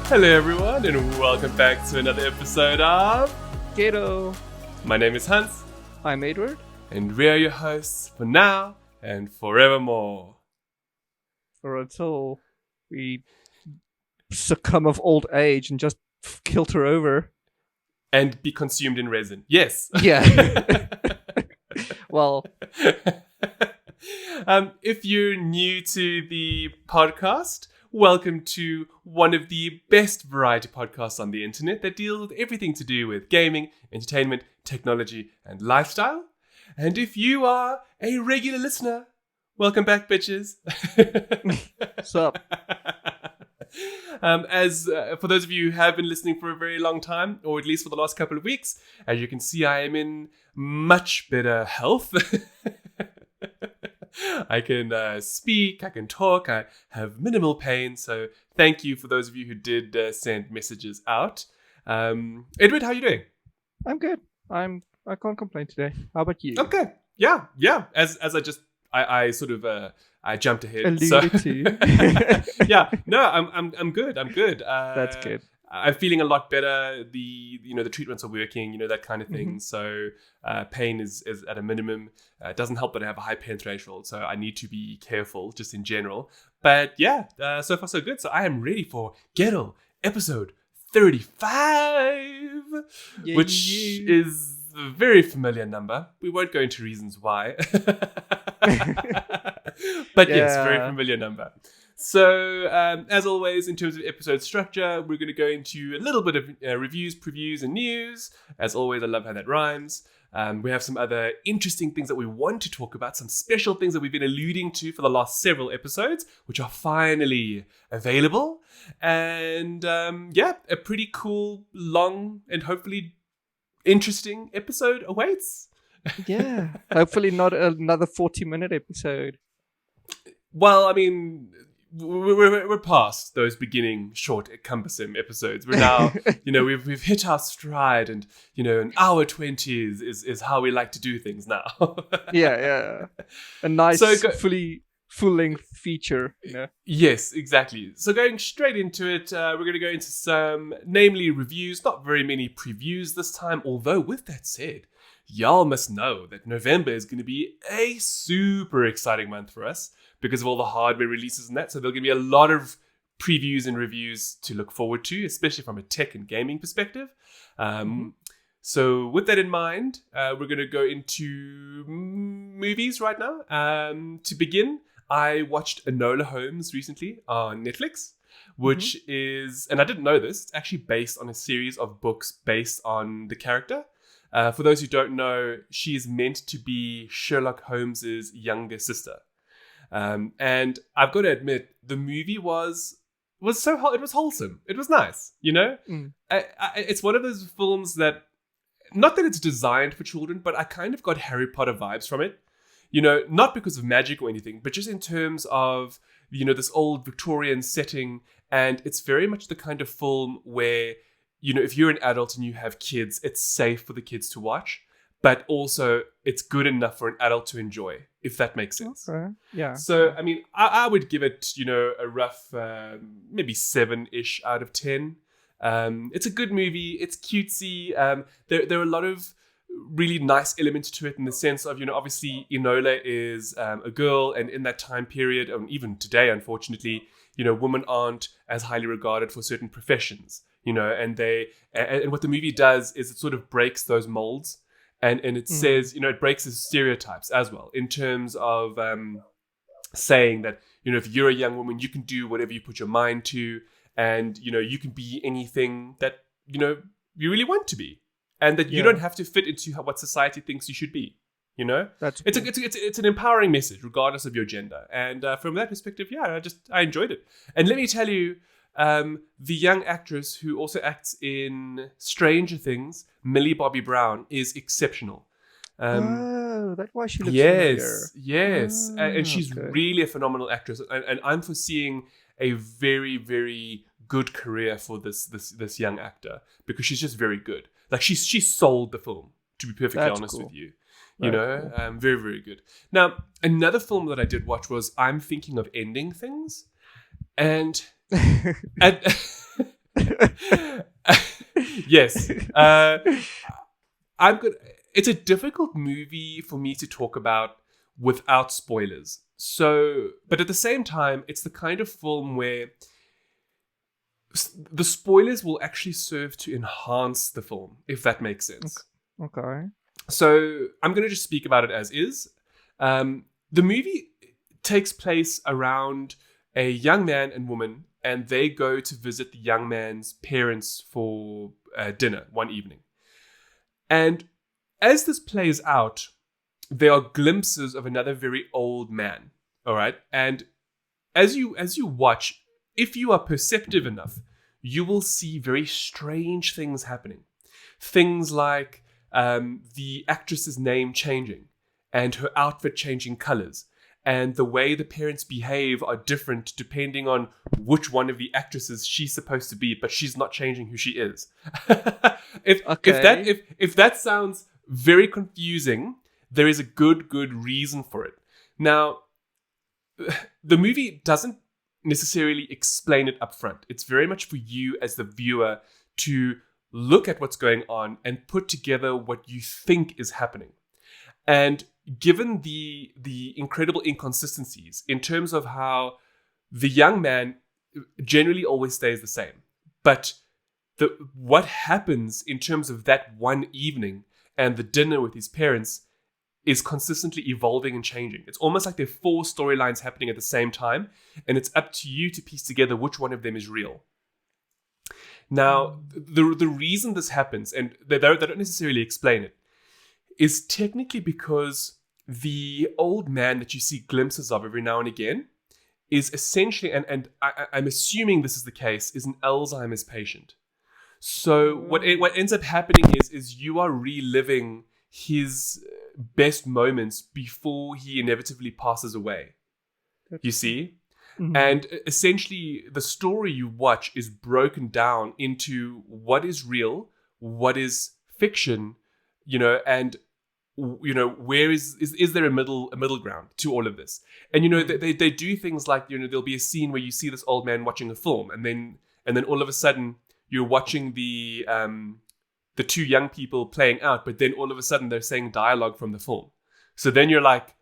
Hello everyone and welcome back to another episode of Gato. My name is Hans I'm Edward. and we are your hosts for now and forevermore. Or until we succumb of old age and just kilter over. And be consumed in resin. Yes. Yeah. Well, if you're new to the podcast, welcome to one of the best variety podcasts on the internet that deal with everything to do with gaming, entertainment, technology, and lifestyle. And if you are a regular listener, welcome back, bitches. what's up? For those of you who have been listening for a very long time, or at least for the last couple of weeks, as you can see, I am in much better health. I can speak, I can talk, I have minimal pain. So thank you for those of you who did send messages out. Edward, how are you doing? I'm good. I can't complain today. How about you? Okay. Yeah. As I sort of I jumped ahead. Alluded to. Yeah. No, I'm good. I'm good. That's good. I'm feeling a lot better. The treatments are working, that kind of thing. Mm-hmm. So pain is at a minimum. It doesn't help that I have a high pain threshold, so I need to be careful just in general. But yeah, so far so good. So I am ready for Ghetto episode 35, which is a very familiar number. We won't go into reasons why. But yes, very familiar number. So, as always, in terms of episode structure, we're going to go into a little bit of reviews, previews, and news. As always, I love how that rhymes. We have some other interesting things that we want to talk about, some special things that we've been alluding to for the last several episodes, which are finally available. And a pretty cool, long, and hopefully interesting episode awaits. Yeah. Hopefully not another 40-minute episode. Well, I mean, we're past those beginning short, cumbersome episodes. We're now, we've hit our stride, and an hour 20 is how we like to do things now. Yeah. A nice, full-length feature. Yes, exactly. So going straight into it, we're going to go into some, namely reviews. Not very many previews this time. Although, with that said, y'all must know that November is going to be a super exciting month for us, because of all the hardware releases and that. So there'll be a lot of previews and reviews to look forward to, especially from a tech and gaming perspective. So with that in mind, we're going to go into movies right now. To begin, I watched Enola Holmes recently on Netflix, which is, and I didn't know this, it's actually based on a series of books based on the character. For those who don't know, she is meant to be Sherlock Holmes's younger sister. And I've got to admit, the movie was it was wholesome. It was nice, It's one of those films that, not that it's designed for children, but I kind of got Harry Potter vibes from it. Not because of magic or anything, but just in terms of, this old Victorian setting. And it's very much the kind of film where, if you're an adult and you have kids, it's safe for the kids to watch. But also, it's good enough for an adult to enjoy, if that makes sense. Okay. Yeah. So, I mean, I would give it, a rough maybe 7-ish out of 10. It's a good movie. It's cutesy. There are a lot of really nice elements to it in the sense of, obviously Enola is a girl. And in that time period, and even today, unfortunately, women aren't as highly regarded for certain professions, and what the movie does is it sort of breaks those molds. And it says, it breaks the stereotypes as well, in terms of saying that, if you're a young woman, you can do whatever you put your mind to, and, you can be anything that, you really want to be, and that you don't have to fit into what society thinks you should be, That's it's cool. it's an empowering message, regardless of your gender. And from that perspective, I enjoyed it. And let me tell you, the young actress who also acts in Stranger Things, Millie Bobby Brown, is exceptional. That's why she looks familiar. Yes. And she's really a phenomenal actress. And I'm foreseeing a very, very good career for this young actor, because she's just very good. Like, she sold the film, to be perfectly honest with you. Very, very good. Now, another film that I did watch was I'm Thinking of Ending Things. And Yes. I'm good. It's a difficult movie for me to talk about without spoilers. So, but at the same time, it's the kind of film where the spoilers will actually serve to enhance the film, if that makes sense. Okay. So I'm going to just speak about it as is. The movie takes place around a young man and woman, and they go to visit the young man's parents for dinner one evening. And as this plays out, there are glimpses of another very old man. All right, and as you watch, if you are perceptive enough, you will see very strange things happening. Things like the actress's name changing and her outfit changing colors, and the way the parents behave are different depending on which one of the actresses she's supposed to be, but she's not changing who she is. If that sounds very confusing, there is a good reason for it. Now, the movie doesn't necessarily explain it up front. It's very much for you as the viewer to look at what's going on and put together what you think is happening. And given the incredible inconsistencies in terms of how the young man generally always stays the same, but what happens in terms of that one evening and the dinner with his parents is consistently evolving and changing. It's almost like there are 4 storylines happening at the same time, and it's up to you to piece together which one of them is real. Now, the reason this happens, and they don't necessarily explain it, is technically because the old man that you see glimpses of every now and again is essentially, and I'm assuming this is the case, is an Alzheimer's patient. So what ends up happening is you are reliving his best moments before he inevitably passes away. You see? Mm-hmm. And essentially the story you watch is broken down into what is real, what is fiction, and where is there a middle ground to all of this? And they do things like, there'll be a scene where you see this old man watching a film, and then all of a sudden you're watching the 2 young people playing out, but then all of a sudden they're saying dialogue from the film. So then you're like,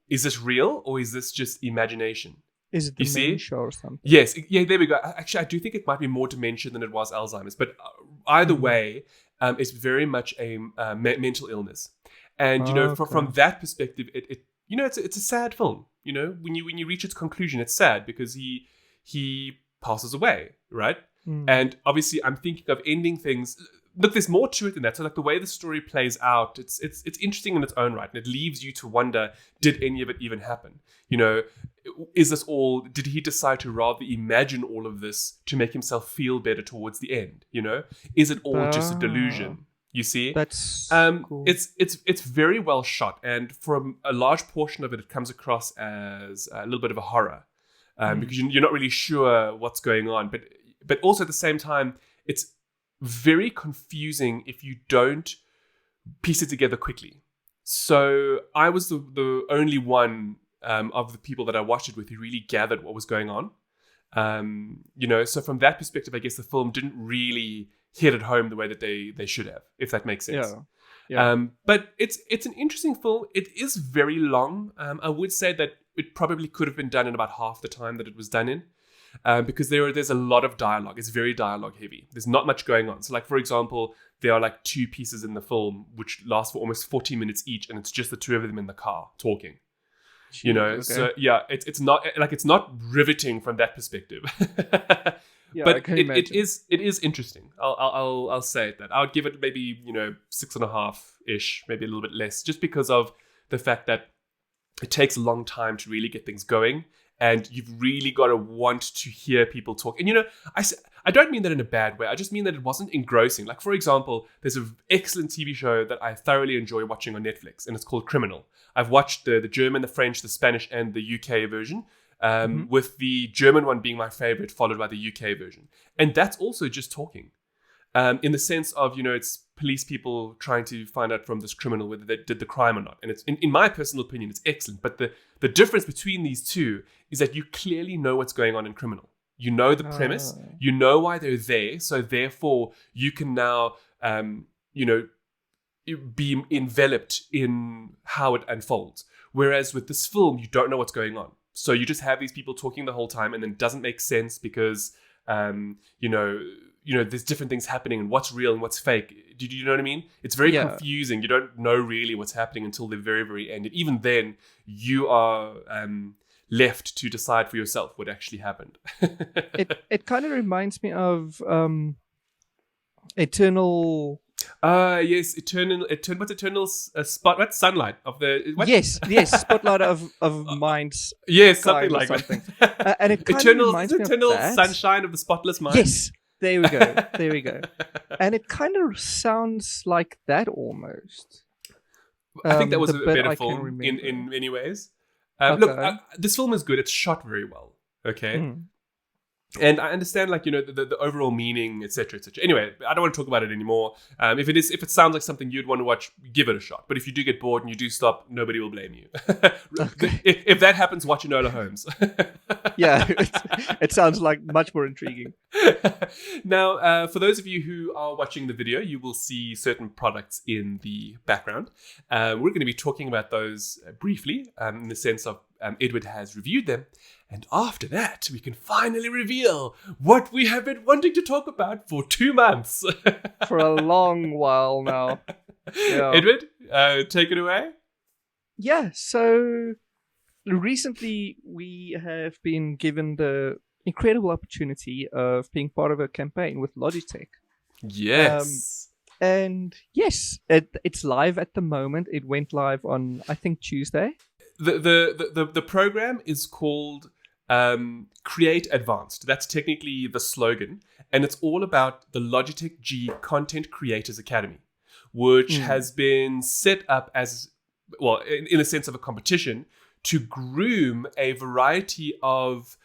is this real or is this just imagination? Is it dementia or something? Yes. Yeah, there we go. Actually, I do think it might be more dementia than it was Alzheimer's. But either way, it's very much a mental illness. And, from that perspective, it's a sad film. When you reach its conclusion, it's sad because he passes away, right? And obviously, I'm thinking of ending things. Look, there's more to it than that. So, like the way the story plays out, it's interesting in its own right, and it leaves you to wonder: did any of it even happen? Is this all? Did he decide to rather imagine all of this to make himself feel better towards the end? Is it all just a delusion? You see, that's cool. It's very well shot, and from a large portion of it, it comes across as a little bit of a horror, because you're not really sure what's going on, but also at the same time, it's very confusing if you don't piece it together quickly. So I was the only one of the people that I watched it with who really gathered what was going on. So from that perspective, I guess the film didn't really hit it home the way that they should have, if that makes sense. Yeah. But it's an interesting film. It is very long. I would say that it probably could have been done in about half the time that it was done in. Because there's a lot of dialogue. It's very dialogue heavy. There's not much going on. So, like, for example, there are like 2 pieces in the film which last for almost 40 minutes each, and it's just the 2 of them in the car talking. Okay. So yeah, it's not riveting from that perspective. Yeah, but I can it is interesting. I'll say that. I would give it maybe 6.5-ish, maybe a little bit less, just because of the fact that it takes a long time to really get things going. And you've really got to want to hear people talk. And, I don't mean that in a bad way. I just mean that it wasn't engrossing. Like, for example, there's an excellent TV show that I thoroughly enjoy watching on Netflix, and it's called Criminal. I've watched the German, the French, the Spanish, and the UK version, with the German one being my favorite, followed by the UK version. And that's also just talking. In the sense of, it's police people trying to find out from this criminal whether they did the crime or not. And it's, in my personal opinion, it's excellent. But the difference between these two is that you clearly know what's going on in Criminal. You know the premise. You know why they're there. So therefore, you can now, be enveloped in how it unfolds. Whereas with this film, you don't know what's going on. So you just have these people talking the whole time, and then it doesn't make sense because, there's different things happening, and what's real and what's fake. Do you know what I mean? It's very confusing. You don't know really what's happening until the very, very end. And even then, you are left to decide for yourself what actually happened. It kind of reminds me of Eternal. Yes, what's Eternal Spot? What's Sunlight of the? What? Yes, Spotlight of Minds. Yes, something like that. And it kind of reminds me of Eternal that. Sunshine of the Spotless Mind. Yes, there we go. And it kind of sounds like that almost. I think that was a better film in many ways. Look, this film is good. It's shot very well. Okay. And I understand, the overall meaning, etc., etc. Anyway, I don't want to talk about it anymore. If it sounds like something you'd want to watch, give it a shot. But if you do get bored and you do stop, nobody will blame you. If that happens, watch Enola Holmes. Yeah, it sounds like much more intriguing. Now, for those of you who are watching the video, you will see certain products in the background. We're going to be talking about those briefly, in the sense of Edward has reviewed them. And after that, we can finally reveal what we have been wanting to talk about for 2 months. For a long while now. Yeah. Edward, take it away. Yeah, so recently we have been given the incredible opportunity of being part of a campaign with Logitech. Yes. And yes, it's live at the moment. It went live on, I think, Tuesday. The program is called Create Advanced. That's technically the slogan, and it's all about the Logitech G Content Creators Academy, which has been set up as, well, in the sense of a competition to groom a variety of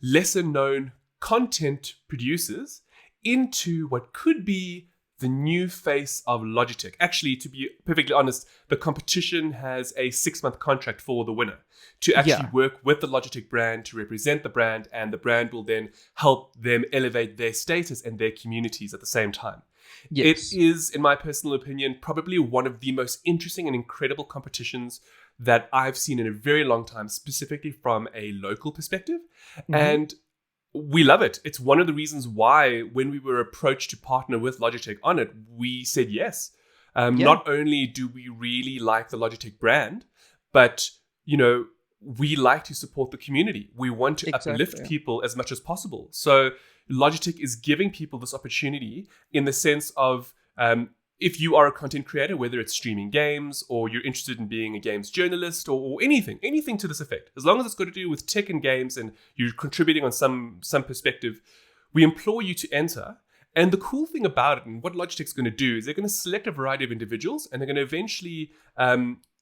lesser known content producers into what could be the new face of Logitech. Actually, to be perfectly honest, the competition has a 6-month contract for the winner to actually work with the Logitech brand to represent the brand, and the brand will then help them elevate their status and their communities at the same time. Yes. It is, in my personal opinion, probably one of the most interesting and incredible competitions that I've seen in a very long time, specifically from a local perspective. And we love it. It's one of the reasons why, when we were approached to partner with Logitech on it, we said yes. Not only do we really like the Logitech brand, but, we like to support the community. We want to uplift people as much as possible. So Logitech is giving people this opportunity in the sense of, if you are a content creator, whether it's streaming games or you're interested in being a games journalist or anything to this effect, as long as it's got to do with tech and games and you're contributing on some perspective, we implore you to enter. And the cool thing about it, and what Logitech's going to do, is they're going to select a variety of individuals, and they're going to eventually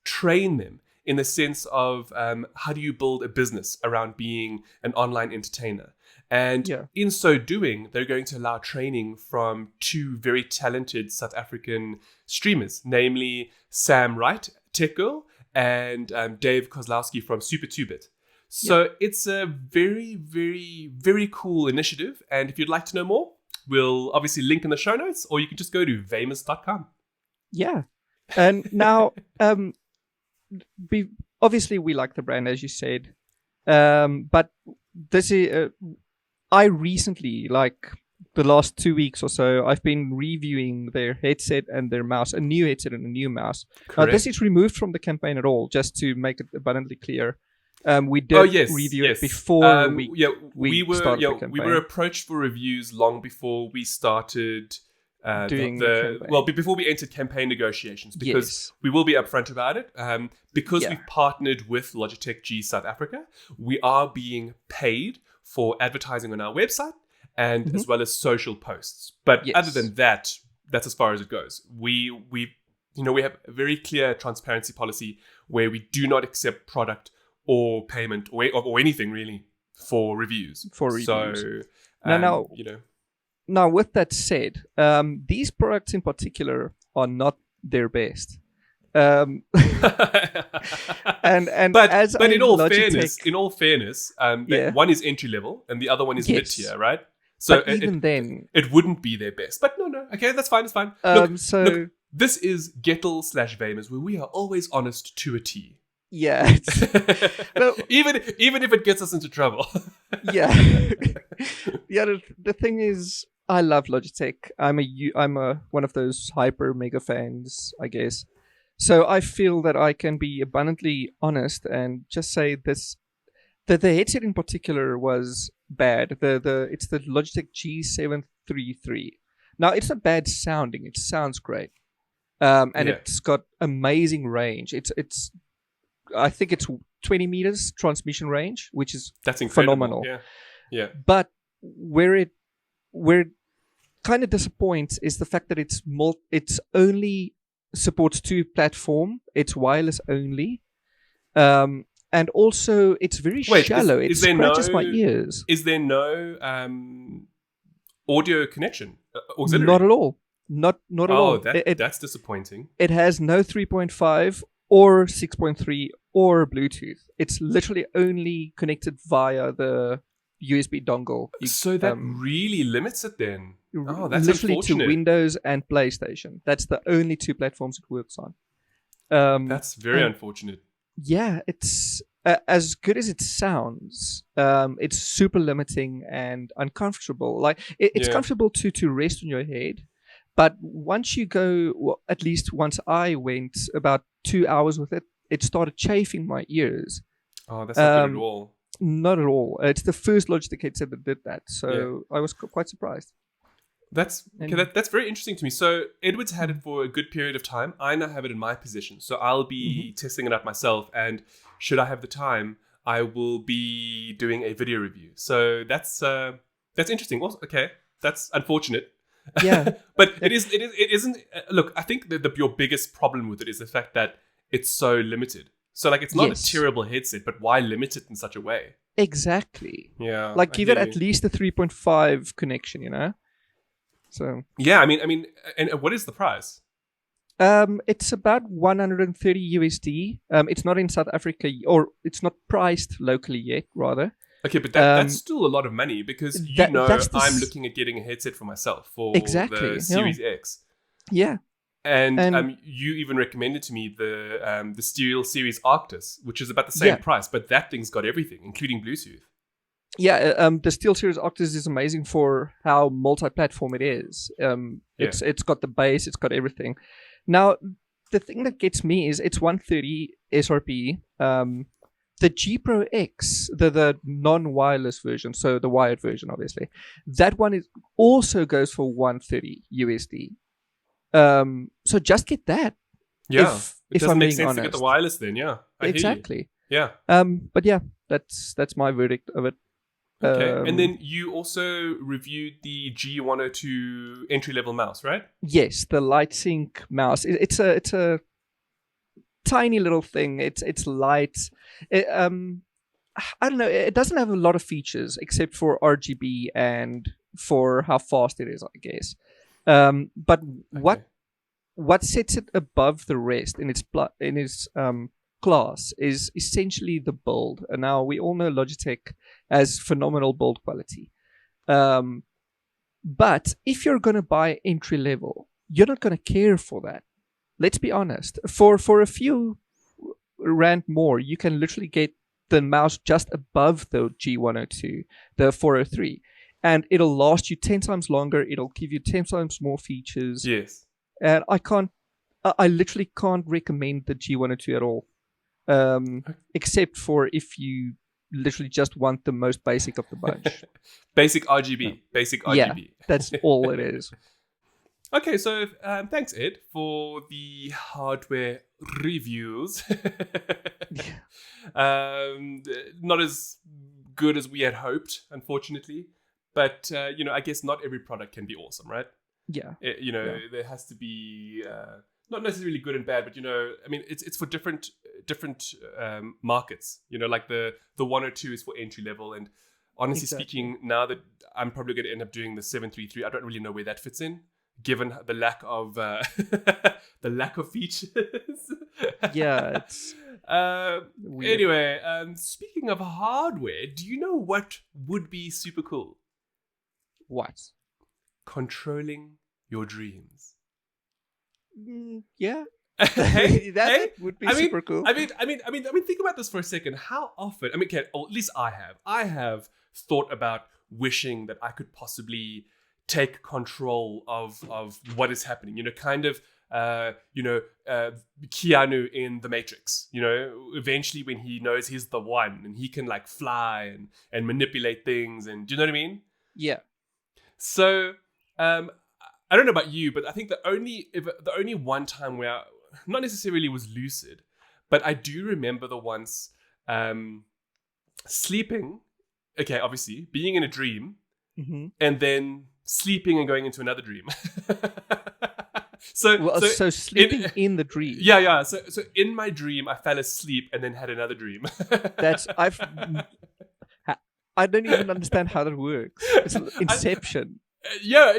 train them in the sense of how do you build a business around being an online entertainer. And in so doing, they're going to allow training from 2 very talented South African streamers, namely Sam Wright, Tech Girl, and Dave Kozlowski from Super 2-Bit. So it's a very, very, very cool initiative. And if you'd like to know more, we'll obviously link in the show notes, or you can just go to famous.com. Yeah. And now, obviously we like the brand, as you said. But this is... I recently, like the last 2 weeks or so, I've been reviewing their headset and their mouse, a new headset and a new mouse. This is removed from the campaign at all, just to make it abundantly clear. We did review it before we started the campaign. We were approached for reviews long before we started doing the campaign. Before we entered campaign negotiations, because we will be upfront about it. Because we've partnered with Logitech G South Africa, we are being paid for advertising on our website and as well as social posts. But other than that, that's as far as it goes. We have a very clear transparency policy where we do not accept product or payment or anything really for reviews. So now with that said, these products in particular are not their best. Um, and but as but a in all Logitech, fairness, yeah, one is entry level and the other one is mid yes, tier, right? So but even then, it wouldn't be their best. But no, okay, that's fine. It's fine. Look, so this is Gettle/Vamers, where we are always honest to a T. yeah, it's, no, even if it gets us into trouble. yeah, yeah. The thing is, I love Logitech. I'm a one of those hyper mega fans, I guess. So I feel that I can be abundantly honest and just say this: the headset in particular was bad. It's the Logitech G733. Now it's not bad sounding; it sounds great, and Yeah. it's got amazing range. It's I think it's 20 meters transmission range, which is That's incredible. phenomenal. Yeah. But where it kind of disappoints is the fact that it's only supports 2 platform. It's wireless only, and also it's very shallow. It scratches my ears. Is there no audio connection? Auxiliary? Not at all. Not at all. That's disappointing. It has no 3.5 or 6.3 or Bluetooth. It's literally only connected via the USB dongle. So that really limits it then. Oh, that's literally unfortunate. to Windows and PlayStation. That's the only 2 platforms it works on. That's very unfortunate. Yeah, it's as good as it sounds. It's super limiting and uncomfortable. Like it's comfortable to rest on your head, but once you go, well, at least once I went about 2 hours with it, it started chafing my ears. Oh, that's not good at all. Not at all. It's the first Logitech headset that did that, so I was quite surprised. That's very interesting to me. So Edward's had it for a good period of time. I now have it in my possession, so I'll be testing it out myself. And should I have the time, I will be doing a video review. So that's interesting. Well, okay, that's unfortunate. Yeah, but it isn't. Look, I think your biggest problem with it is the fact that it's so limited. So like, it's not a terrible headset, but why limit it in such a way? Exactly. Yeah. Like, give it at least a 3.5 connection, you know? So yeah, I mean, and what is the price? It's about 130 USD. It's not in South Africa, or it's not priced locally yet, rather. Okay, but that's still a lot of money, because I'm looking at getting a headset for myself for the Series X. Yeah. And you even recommended to me the Steel Series Arctis, which is about the same price, but that thing's got everything, including Bluetooth. Yeah, the Steel Series Arctis is amazing for how multi-platform it is. It's got the bass, it's got everything. Now, the thing that gets me is it's 130 SRP. The G Pro X, the non-wireless version, so the wired version, obviously, that one also goes for 130 USD. So just get that. Yeah, if doesn't I'm make being sense honest. to get the wireless then. Yeah, exactly. Yeah. But yeah, that's my verdict of it. Okay, and then you also reviewed the G102 entry-level mouse, right? Yes, the LightSync mouse. It's a tiny little thing. It's light. I don't know. It doesn't have a lot of features except for RGB and for how fast it is, I guess. But what sets it above the rest in its class is essentially the build. And now we all know Logitech has phenomenal build quality. But if you're going to buy entry level, you're not going to care for that. Let's be honest. For a few rand more, you can literally get the mouse just above the G102, the 403. And it'll last you 10 times longer. It'll give you 10 times more features. Yes. And I literally can't recommend the G102 at all. Except for if you literally just want the most basic of the bunch. Basic RGB. Basic RGB. Yeah, that's all it is. Okay, so thanks, Ed, for the hardware reviews. Not as good as we had hoped, unfortunately. But, I guess not every product can be awesome, right? Yeah. There has to be, not necessarily good and bad, but, it's for different markets. Like the 102 is for entry level. And honestly speaking, now that I'm probably going to end up doing the 733, I don't really know where that fits in. given the lack of the lack of features. Yeah, it's weird. Anyway, speaking of hardware, do you know what would be super cool? What? Controlling your dreams. Yeah. Hey, That would be super cool. I mean, think about this for a second. How often? I mean, okay, or at least I have thought about wishing that I could possibly take control of what is happening. You know, kind of, Keanu in The Matrix. You know, eventually when he knows he's the one and he can like fly and manipulate things, and do you know what I mean? Yeah. So, I don't know about you, but I think the only one time where I, not necessarily was lucid, but I do remember the once sleeping. Okay, obviously being in a dream, and then sleeping and going into another dream. So sleeping in the dream. Yeah. So in my dream, I fell asleep and then had another dream. I don't even understand how that works. It's Inception. Yeah,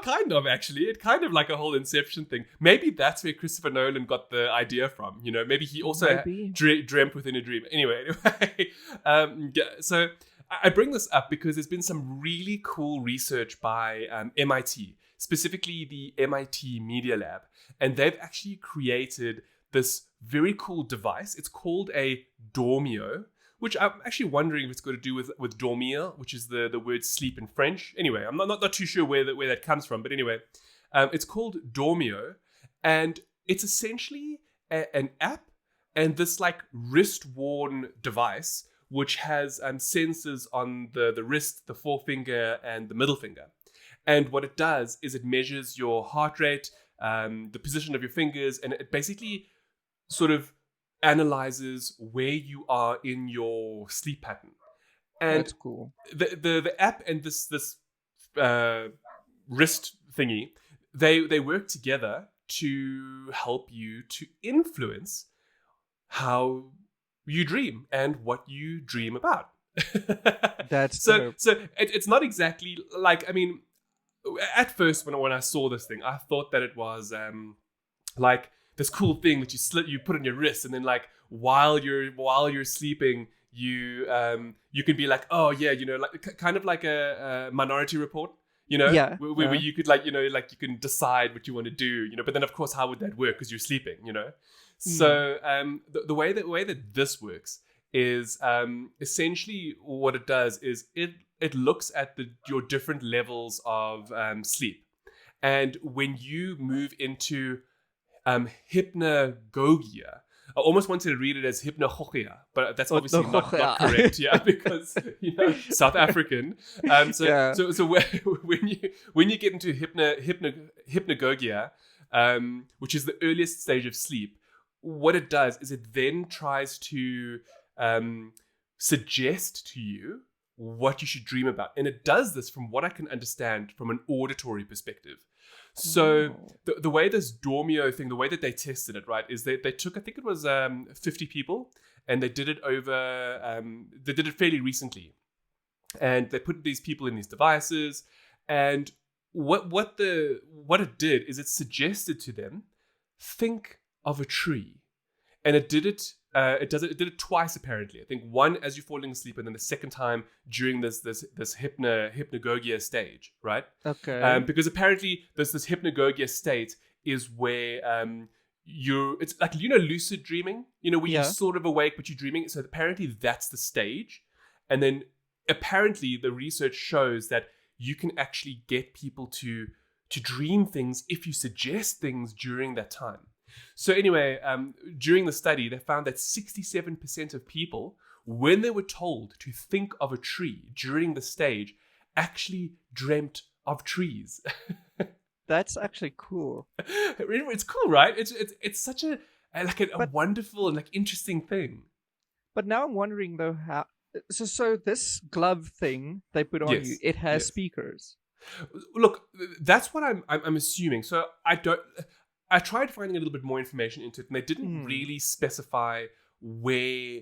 kind of actually. It kind of like a whole Inception thing. Maybe that's where Christopher Nolan got the idea from. You know, maybe he also dreamt within a dream. Anyway, so I bring this up because there's been some really cool research by MIT, specifically the MIT Media Lab, and they've actually created this very cool device. It's called a dormio, which I'm actually wondering if it's got to do with dormir, which is the word sleep in French. Anyway, I'm not too sure where that comes from, but anyway, it's called dormio, and it's essentially an app and this like wrist-worn device which has sensors on the wrist, the forefinger, and the middle finger. And what it does is it measures your heart rate, the position of your fingers, and it basically sort of analyzes where you are in your sleep pattern. And that's cool. The app and this wrist thingy, they work together to help you to influence how you dream and what you dream about. That's so it's not exactly like, I mean, at first when I saw this thing, I thought that it was like this cool thing that you put on your wrist, and then like while you're sleeping, you can be like, oh yeah, you know, like kind of like a Minority Report, you know, where you could like, you know, like you can decide what you want to do, you know, but then of course how would that work because you're sleeping, you know? So the way that this works is essentially what it does is it looks at your different levels of sleep, and when you move into hypnagogia. I almost wanted to read it as hypnagogia, but that's obviously not correct, yeah, because you know, South African. So when you get into hypnagogia, which is the earliest stage of sleep, what it does is it then tries to suggest to you what you should dream about, and it does this, from what I can understand, from an auditory perspective. So the way this dormio thing, the way that they tested it, right, is they took, I think it was 50 people, and they did it they did it fairly recently, and they put these people in these devices, and what it did is it suggested to them, think of a tree, and it did it. It did it twice apparently. I think one as you're falling asleep, and then the second time during this hypnagogia stage, right? Okay. Because apparently this hypnagogia state is where it's like, you know, lucid dreaming, you know, where you're sort of awake but you're dreaming. So apparently that's the stage, and then apparently the research shows that you can actually get people to dream things if you suggest things during that time. So anyway, during the study, they found that 67% of people, when they were told to think of a tree during the stage, actually dreamt of trees. That's actually cool. It's cool, right? It's such a wonderful and like interesting thing. But now I'm wondering though, how so this glove thing they put on you, it has speakers. Look, that's what I'm assuming. So I tried finding a little bit more information into it, and they didn't really specify where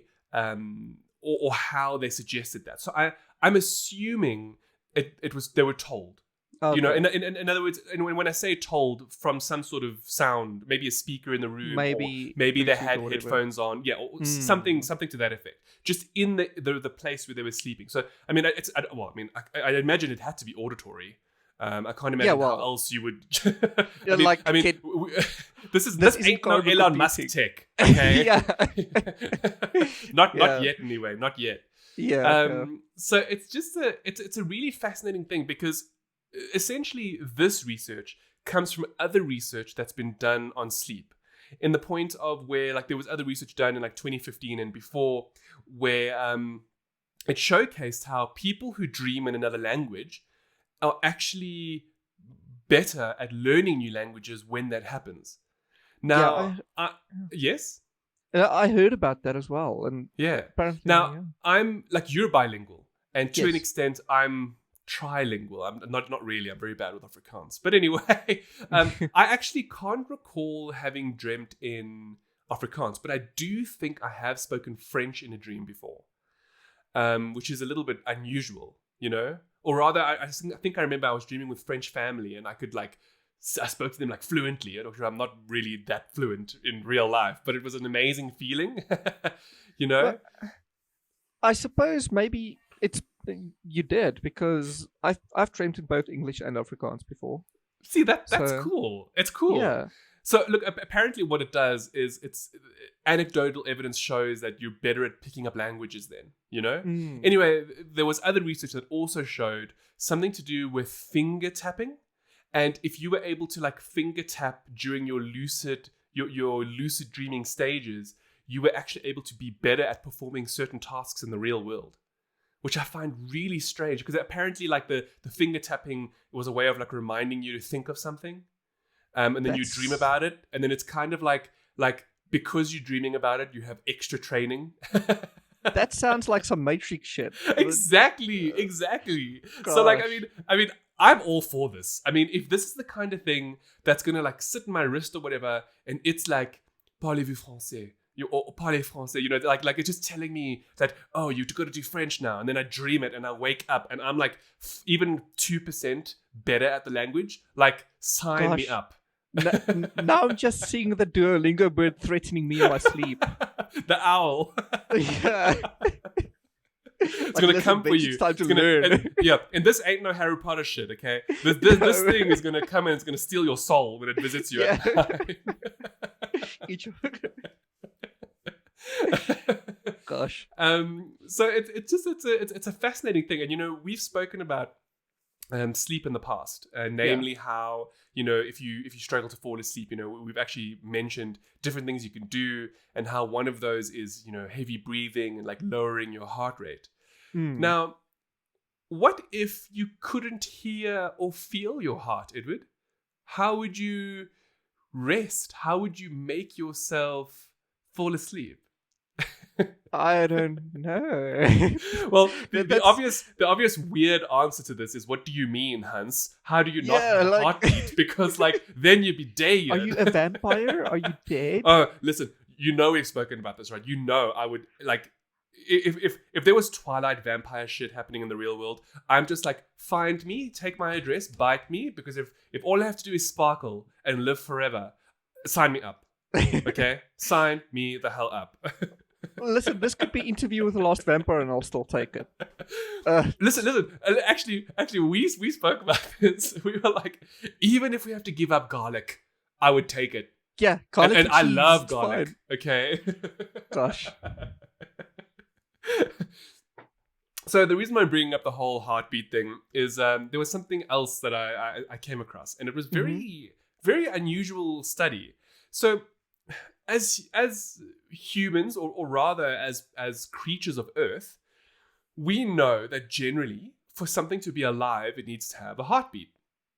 or how they suggested that. So I'm assuming it was, they were told, You know, Okay. in other words, when I say told from some sort of sound, maybe a speaker in the room, Maybe or maybe they Bluetooth had or whatever. headphones on, yeah, or Mm. something to that effect. Just in the place where they were sleeping. So I mean, I imagine it had to be auditory. I can't Yeah, imagine how well, else you would. yeah, like, kid, This this isn't ain't no carbon Elon Musk computing. tech, okay? Yeah. Not Yeah. yet, anyway. Not yet. Yeah. So it's just it's a really fascinating thing because essentially this research comes from other research that's been done on sleep. In the point of where like there was other research done in like 2015 and before where it showcased how people who dream in another language are actually better at learning new languages when that happens. Yeah, Now, yes? I heard about that as well, and Yeah. apparently, Now, yeah. I'm like you're bilingual, and to an Yes. extent, I'm trilingual. I'm not really. I'm very bad with Afrikaans. But anyway, I actually can't recall having dreamt in Afrikaans, but I do think I have spoken French in a dream before, which is a little bit unusual, you know. Or rather, I think I remember I was dreaming with French family, and I could like I spoke to them like fluently. I'm not really that fluent in real life, but it was an amazing feeling, you know. Well, I suppose maybe it's you did, because I've dreamt in both English and Afrikaans before. See that's So cool. It's cool. yeah, So look, apparently what it does is it's anecdotal evidence shows that you're better at picking up languages then, you know? mm, Anyway, there was other research that also showed something to do with finger tapping. And if you were able to like finger tap during your lucid dreaming stages, you were actually able to be better at performing certain tasks in the real world. Which I find really strange because apparently like the finger tapping was a way of like reminding you to think of something. And then you dream that's about it, and then it's kind of like because you're dreaming about it, you have extra training. that sounds like some Matrix shit. Exactly. So like, Gosh. I mean, I'm all for this. I mean, if this is the kind of thing that's gonna like sit in my wrist or whatever, and it's like parlez-vous français, or parlez français, you know, like it's just telling me that you've got to do French now, and then I dream it, and I wake up, and I'm like even 2% better at the language. Like, sign me Gosh. up. Now I'm just seeing the Duolingo bird threatening me in my sleep. The owl. Yeah. It's gonna come for you. It's time to It's gonna- learn. and this ain't no Harry Potter shit, okay? This thing is gonna come and it's gonna steal your soul when it visits you at night. Each- Gosh. So it's a fascinating thing, and you know we've spoken about sleep in the past, namely how you know if you struggle to fall asleep, you know we've actually mentioned different things you can do, and how one of those is you know heavy breathing and like lowering your heart rate. Hmm. Now, what if you couldn't hear or feel your heart, Edward? How would you rest? How would you make yourself fall asleep? I don't know. Well, the That's- obvious weird answer to this is, what do you mean, Hans? How do you not Yeah, have a like- heartbeat? Because like then you'd be dead. Are you a vampire? Are you dead? Oh, listen, you know we've spoken about this, right? You know I would like if there was Twilight vampire shit happening in the real world, I'm just like, find me, take my address, bite me, because if all I have to do is sparkle and live forever, sign me up. Okay? Sign me the hell up. Listen, this could be Interview with the Last Vampire, and I'll still take it. Listen. Actually, we spoke about this. We were like, even if we have to give up garlic, I would take it. Yeah, garlic And I cheese, love it's garlic. fine. Okay. Gosh. So the reason I'm bringing up the whole heartbeat thing is there was something else that I came across, and it was very very unusual study. So as humans, or rather as creatures of Earth, we know that generally for something to be alive, it needs to have a heartbeat.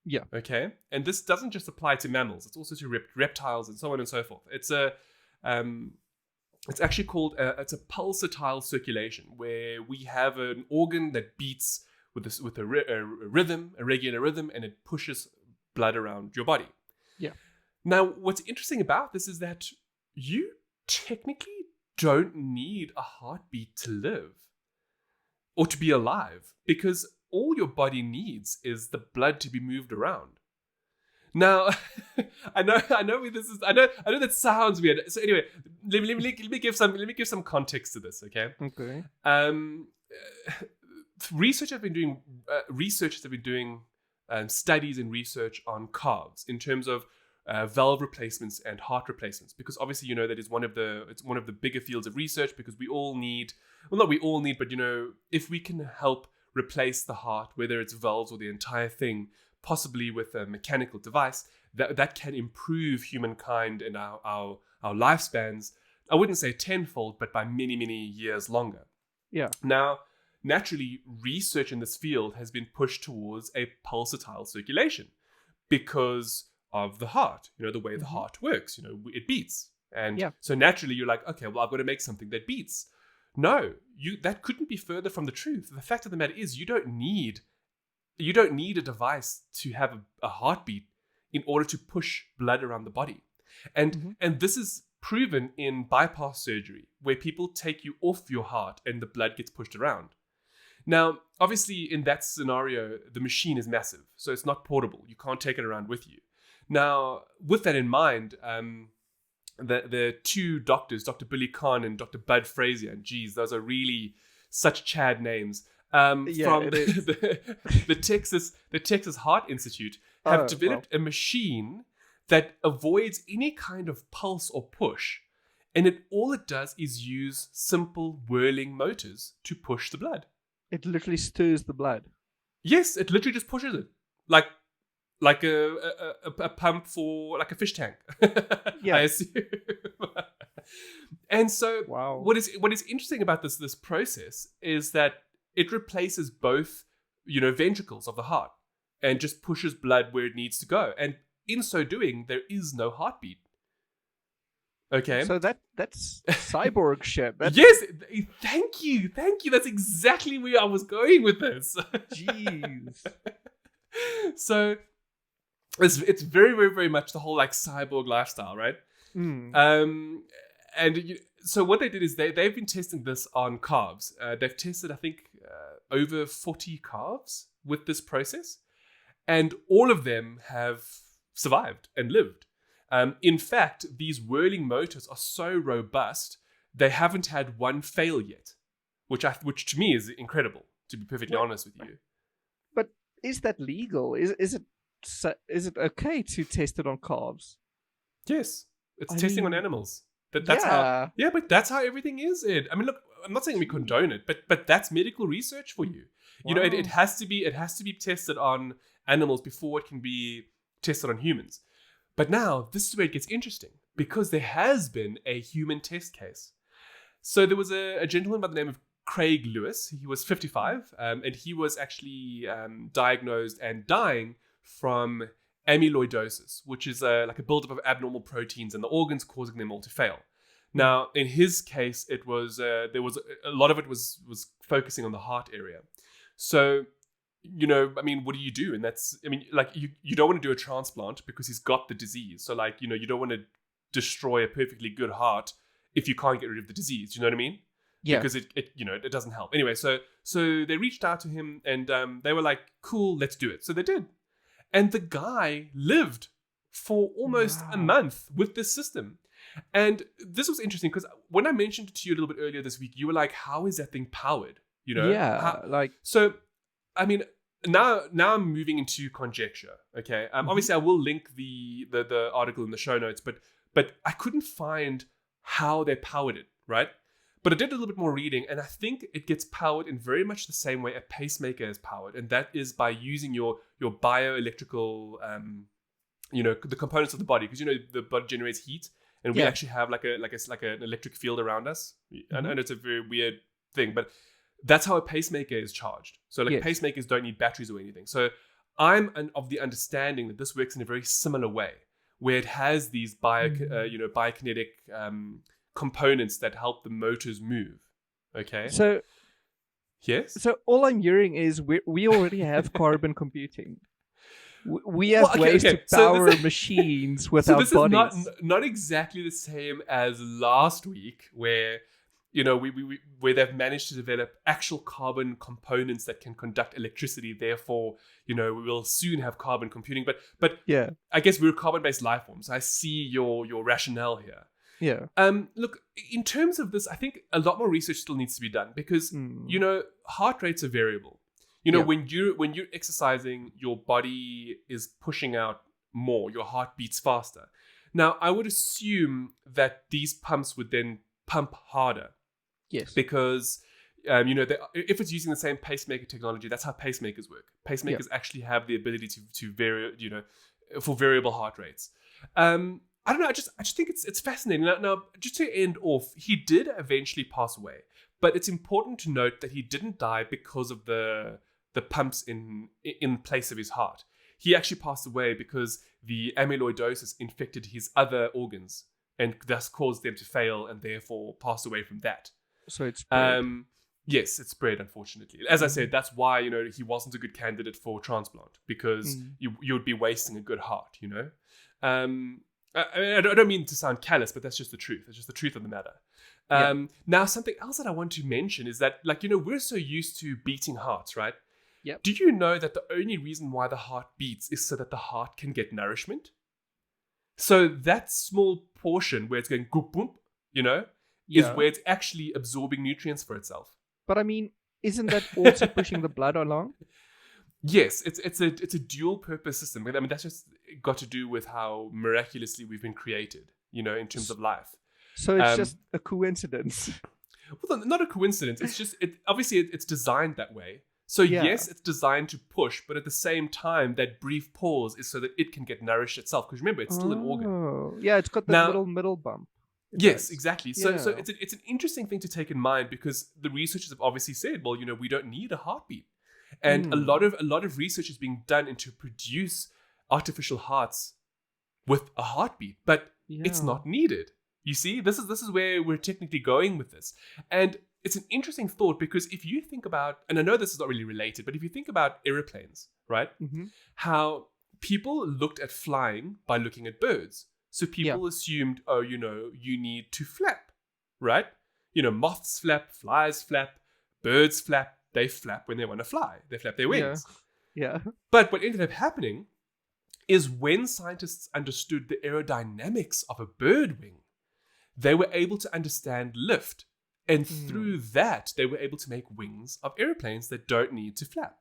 Yeah. Okay. And this doesn't just apply to mammals; it's also to reptiles and so on and so forth. It's actually called it's a pulsatile circulation, where we have an organ that beats with a rhythm, a regular rhythm, and it pushes blood around your body. Yeah. Now, what's interesting about this is that you technically don't need a heartbeat to live or to be alive, because all your body needs is the blood to be moved around. Now, I know that sounds weird. So anyway, let me give some context to this, okay? Okay. Researchers have been doing studies and research on calves in terms of valve replacements and heart replacements, because obviously that is one of the bigger fields of research, because we all need, well, not we all need, but if we can help replace the heart, whether it's valves or the entire thing, possibly with a mechanical device, that can improve humankind and our lifespans. I wouldn't say tenfold, but by many, many years longer. Yeah. Now, naturally, research in this field has been pushed towards a pulsatile circulation because of the heart, the way the heart works, it beats. And so naturally you're like, okay, well, I've got to make something that beats. No, that couldn't be further from the truth. The fact of the matter is you don't need a device to have a heartbeat in order to push blood around the body. And this is proven in bypass surgery, where people take you off your heart and the blood gets pushed around. Now, obviously, in that scenario, the machine is massive, so it's not portable. You can't take it around with you. Now, with that in mind, the two doctors, Dr. Billy Khan and Dr. Bud Frazier, and geez, those are really such Chad names, from the Texas Heart Institute, have developed a machine that avoids any kind of pulse or push, and all it does is use simple whirling motors to push the blood. It literally stirs the blood. Yes, it literally just pushes it, like a pump for like a fish tank. Yeah. I assume. And so, wow. What is interesting about this process is that it replaces both, ventricles of the heart and just pushes blood where it needs to go. And in so doing, there is no heartbeat. Okay. So that's cyborg shit. Yes. Thank you. That's exactly where I was going with this. Jeez. So it's very, very, very much the whole like cyborg lifestyle, right? So what they did is they've been testing this on calves. They've tested, I think, over 40 calves with this process, and all of them have survived and lived. In fact, these whirling motors are so robust, they haven't had one fail yet, which to me is incredible, to be perfectly honest with you. But is that legal? Is it okay to test it on calves? Yes, it's testing on animals. That's how. Yeah, but that's how everything is. I mean, look, I'm not saying we condone it, but that's medical research for you. Wow. It has to be tested on animals before it can be tested on humans. But now this is where it gets interesting, because there has been a human test case. So there was a gentleman by the name of Craig Lewis. He was 55, and he was actually diagnosed and dying from amyloidosis, which is like a buildup of abnormal proteins in the organs, causing them all to fail. Now, in his case, it was there was a lot of it was focusing on the heart area. So, I mean, what do you do? And you don't want to do a transplant because he's got the disease. So, you don't want to destroy a perfectly good heart if you can't get rid of the disease. You know what I mean? Yeah. Because it doesn't help. Anyway, so they reached out to him and they were like, cool, let's do it. So they did. And the guy lived for almost a month with this system. And this was interesting because when I mentioned it to you a little bit earlier this week, you were like, how is that thing powered? Yeah. So, I mean, now I'm moving into conjecture. Okay. Obviously I will link the article in the show notes, but I couldn't find how they powered it, right? But I did a little bit more reading, and I think it gets powered in very much the same way a pacemaker is powered, and that is by using your bioelectrical, the components of the body, because the body generates heat, and we actually have like an electric field around us. I know it's a very weird thing, but that's how a pacemaker is charged. So pacemakers don't need batteries or anything. So I'm of the understanding that this works in a very similar way, where it has these biokinetic components that help the motors move. Okay. So yes. So all I'm hearing is we already have carbon computing. We have ways to power machines with our bodies. This is not exactly the same as last week, where where they've managed to develop actual carbon components that can conduct electricity. Therefore, we will soon have carbon computing. But Yeah. I guess we're carbon-based life forms. I see your rationale here. Yeah. Look, in terms of this, I think a lot more research still needs to be done because heart rates are variable. When you're exercising, your body is pushing out more. Your heart beats faster. Now, I would assume that these pumps would then pump harder. Yes. Because, if it's using the same pacemaker technology, that's how pacemakers work. Pacemakers actually have the ability to vary, for variable heart rates. I don't know. I just think it's fascinating. Now, just to end off, he did eventually pass away, but it's important to note that he didn't die because of the pumps in place of his heart. He actually passed away because the amyloidosis infected his other organs and thus caused them to fail and therefore pass away from that. So it's spread. Yes, it's spread, unfortunately. As I said, that's why, he wasn't a good candidate for transplant because you would be wasting a good heart, I don't mean to sound callous, but that's just the truth. It's just the truth of the matter. Now, something else that I want to mention is that, we're so used to beating hearts, right? Yep. Do you know that the only reason why the heart beats is so that the heart can get nourishment? So that small portion where it's going goop boop, is where it's actually absorbing nutrients for itself. But I mean, isn't that also pushing the blood along? Yes, it's a dual purpose system. I mean, that's just got to do with how miraculously we've been created, in terms of life. So it's just a coincidence. Well, not a coincidence. It's just obviously it's designed that way. So yes, it's designed to push, but at the same time, that brief pause is so that it can get nourished itself. Because remember, it's still an organ. Yeah, it's got that little middle bump. Yes, exactly. So it's an interesting thing to take in mind because the researchers have obviously said, well, we don't need a heartbeat, and a lot of research is being done into produce artificial hearts with a heartbeat, but it's not needed. You see, this is where we're technically going with this, and it's an interesting thought because if you think about, and I know this is not really related, but if you think about airplanes, right? Mm-hmm. How people looked at flying by looking at birds. So people assumed, you need to flap, right? Moths flap, flies flap, birds flap. They flap when they want to fly. They flap their wings. Yeah. But what ended up happening is when scientists understood the aerodynamics of a bird wing, they were able to understand lift. And through that, they were able to make wings of airplanes that don't need to flap.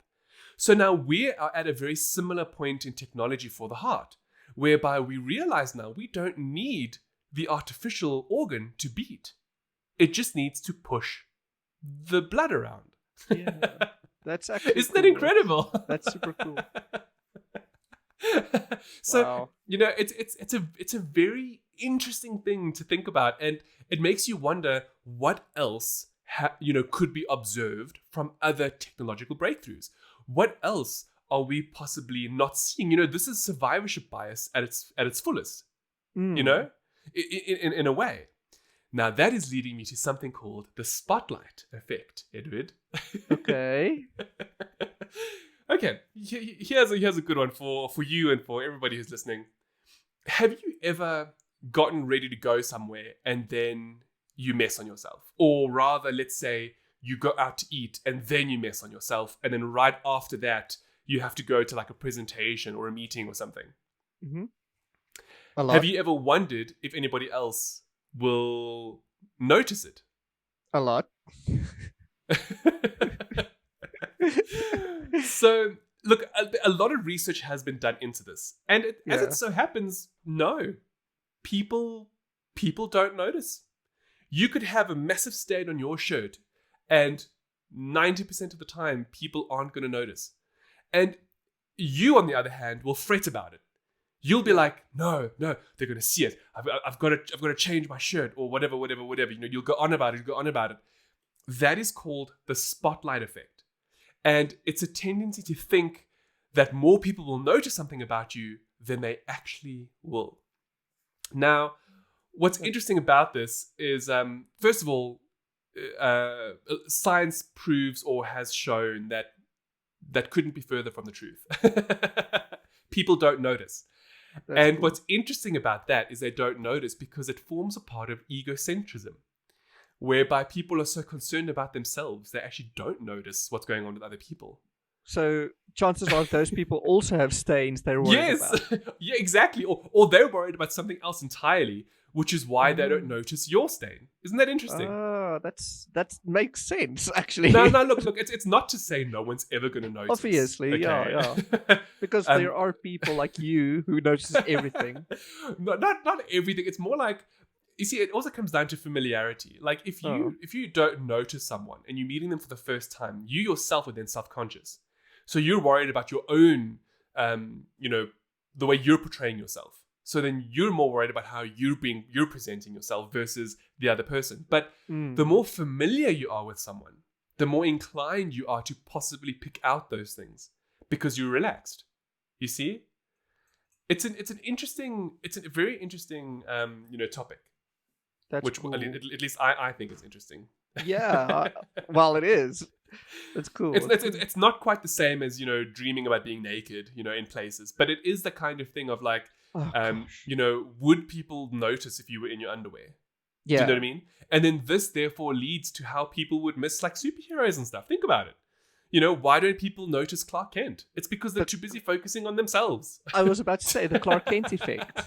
So now we are at a very similar point in technology for the heart, whereby we realize now we don't need the artificial organ to beat. It just needs to push the blood around. Yeah, that's actually Isn't that incredible? That's super cool. So, wow. It's a very interesting thing to think about, and it makes you wonder what else could be observed from other technological breakthroughs. What else are we possibly not seeing? This is survivorship bias at its fullest. In a way. Now that is leading me to something called the spotlight effect, Edward. Okay. Okay, here's a good one for you and for everybody who's listening. Have you ever gotten ready to go somewhere and then you mess on yourself? Or rather, let's say you go out to eat and then you mess on yourself, and then right after that, you have to go to like a presentation or a meeting or something. Mm-hmm. A lot. Have you ever wondered if anybody else will notice it? A lot. So, look, a lot of research has been done into this. And as it so happens, no. People don't notice. You could have a massive stain on your shirt, and 90% of the time, people aren't going to notice. And you, on the other hand, will fret about it. You'll be like, no, they're going to see it. I've got to change my shirt or whatever. You'll go on about it. That is called the spotlight effect. And it's a tendency to think that more people will notice something about you than they actually will. Now, what's interesting about this is, first of all, science proves or has shown that couldn't be further from the truth. People don't notice. That's cool. What's interesting about that is they don't notice because it forms a part of egocentrism, whereby people are so concerned about themselves they actually don't notice what's going on with other people. So chances are those people also have stains they're worried about. Yeah, exactly. Or they're worried about something else entirely, which is why they don't notice your stain. Isn't that interesting? That makes sense, actually. No, look. It's not to say no one's ever going to notice. Obviously, okay? yeah. Because there are people like you who notice everything. Not everything. It's more like, you see, it also comes down to familiarity. Like if you don't notice someone and you're meeting them for the first time, you yourself are then self-conscious. So you're worried about your own, the way you're portraying yourself. So then you're more worried about how you're presenting yourself versus the other person. But the more familiar you are with someone, the more inclined you are to possibly pick out those things because you're relaxed. You see, it's a very interesting topic. That's which cool. at least I think is interesting. Yeah, well, it is. It's cool. It's not quite the same as dreaming about being naked in places, but it is the kind of thing of like would people notice if you were in your underwear? Yeah. Do you know what I mean? And then this therefore leads to how people would miss like superheroes and stuff. Think about it. Why don't people notice Clark Kent? It's because they're too busy focusing on themselves. I was about to say the Clark Kent effect.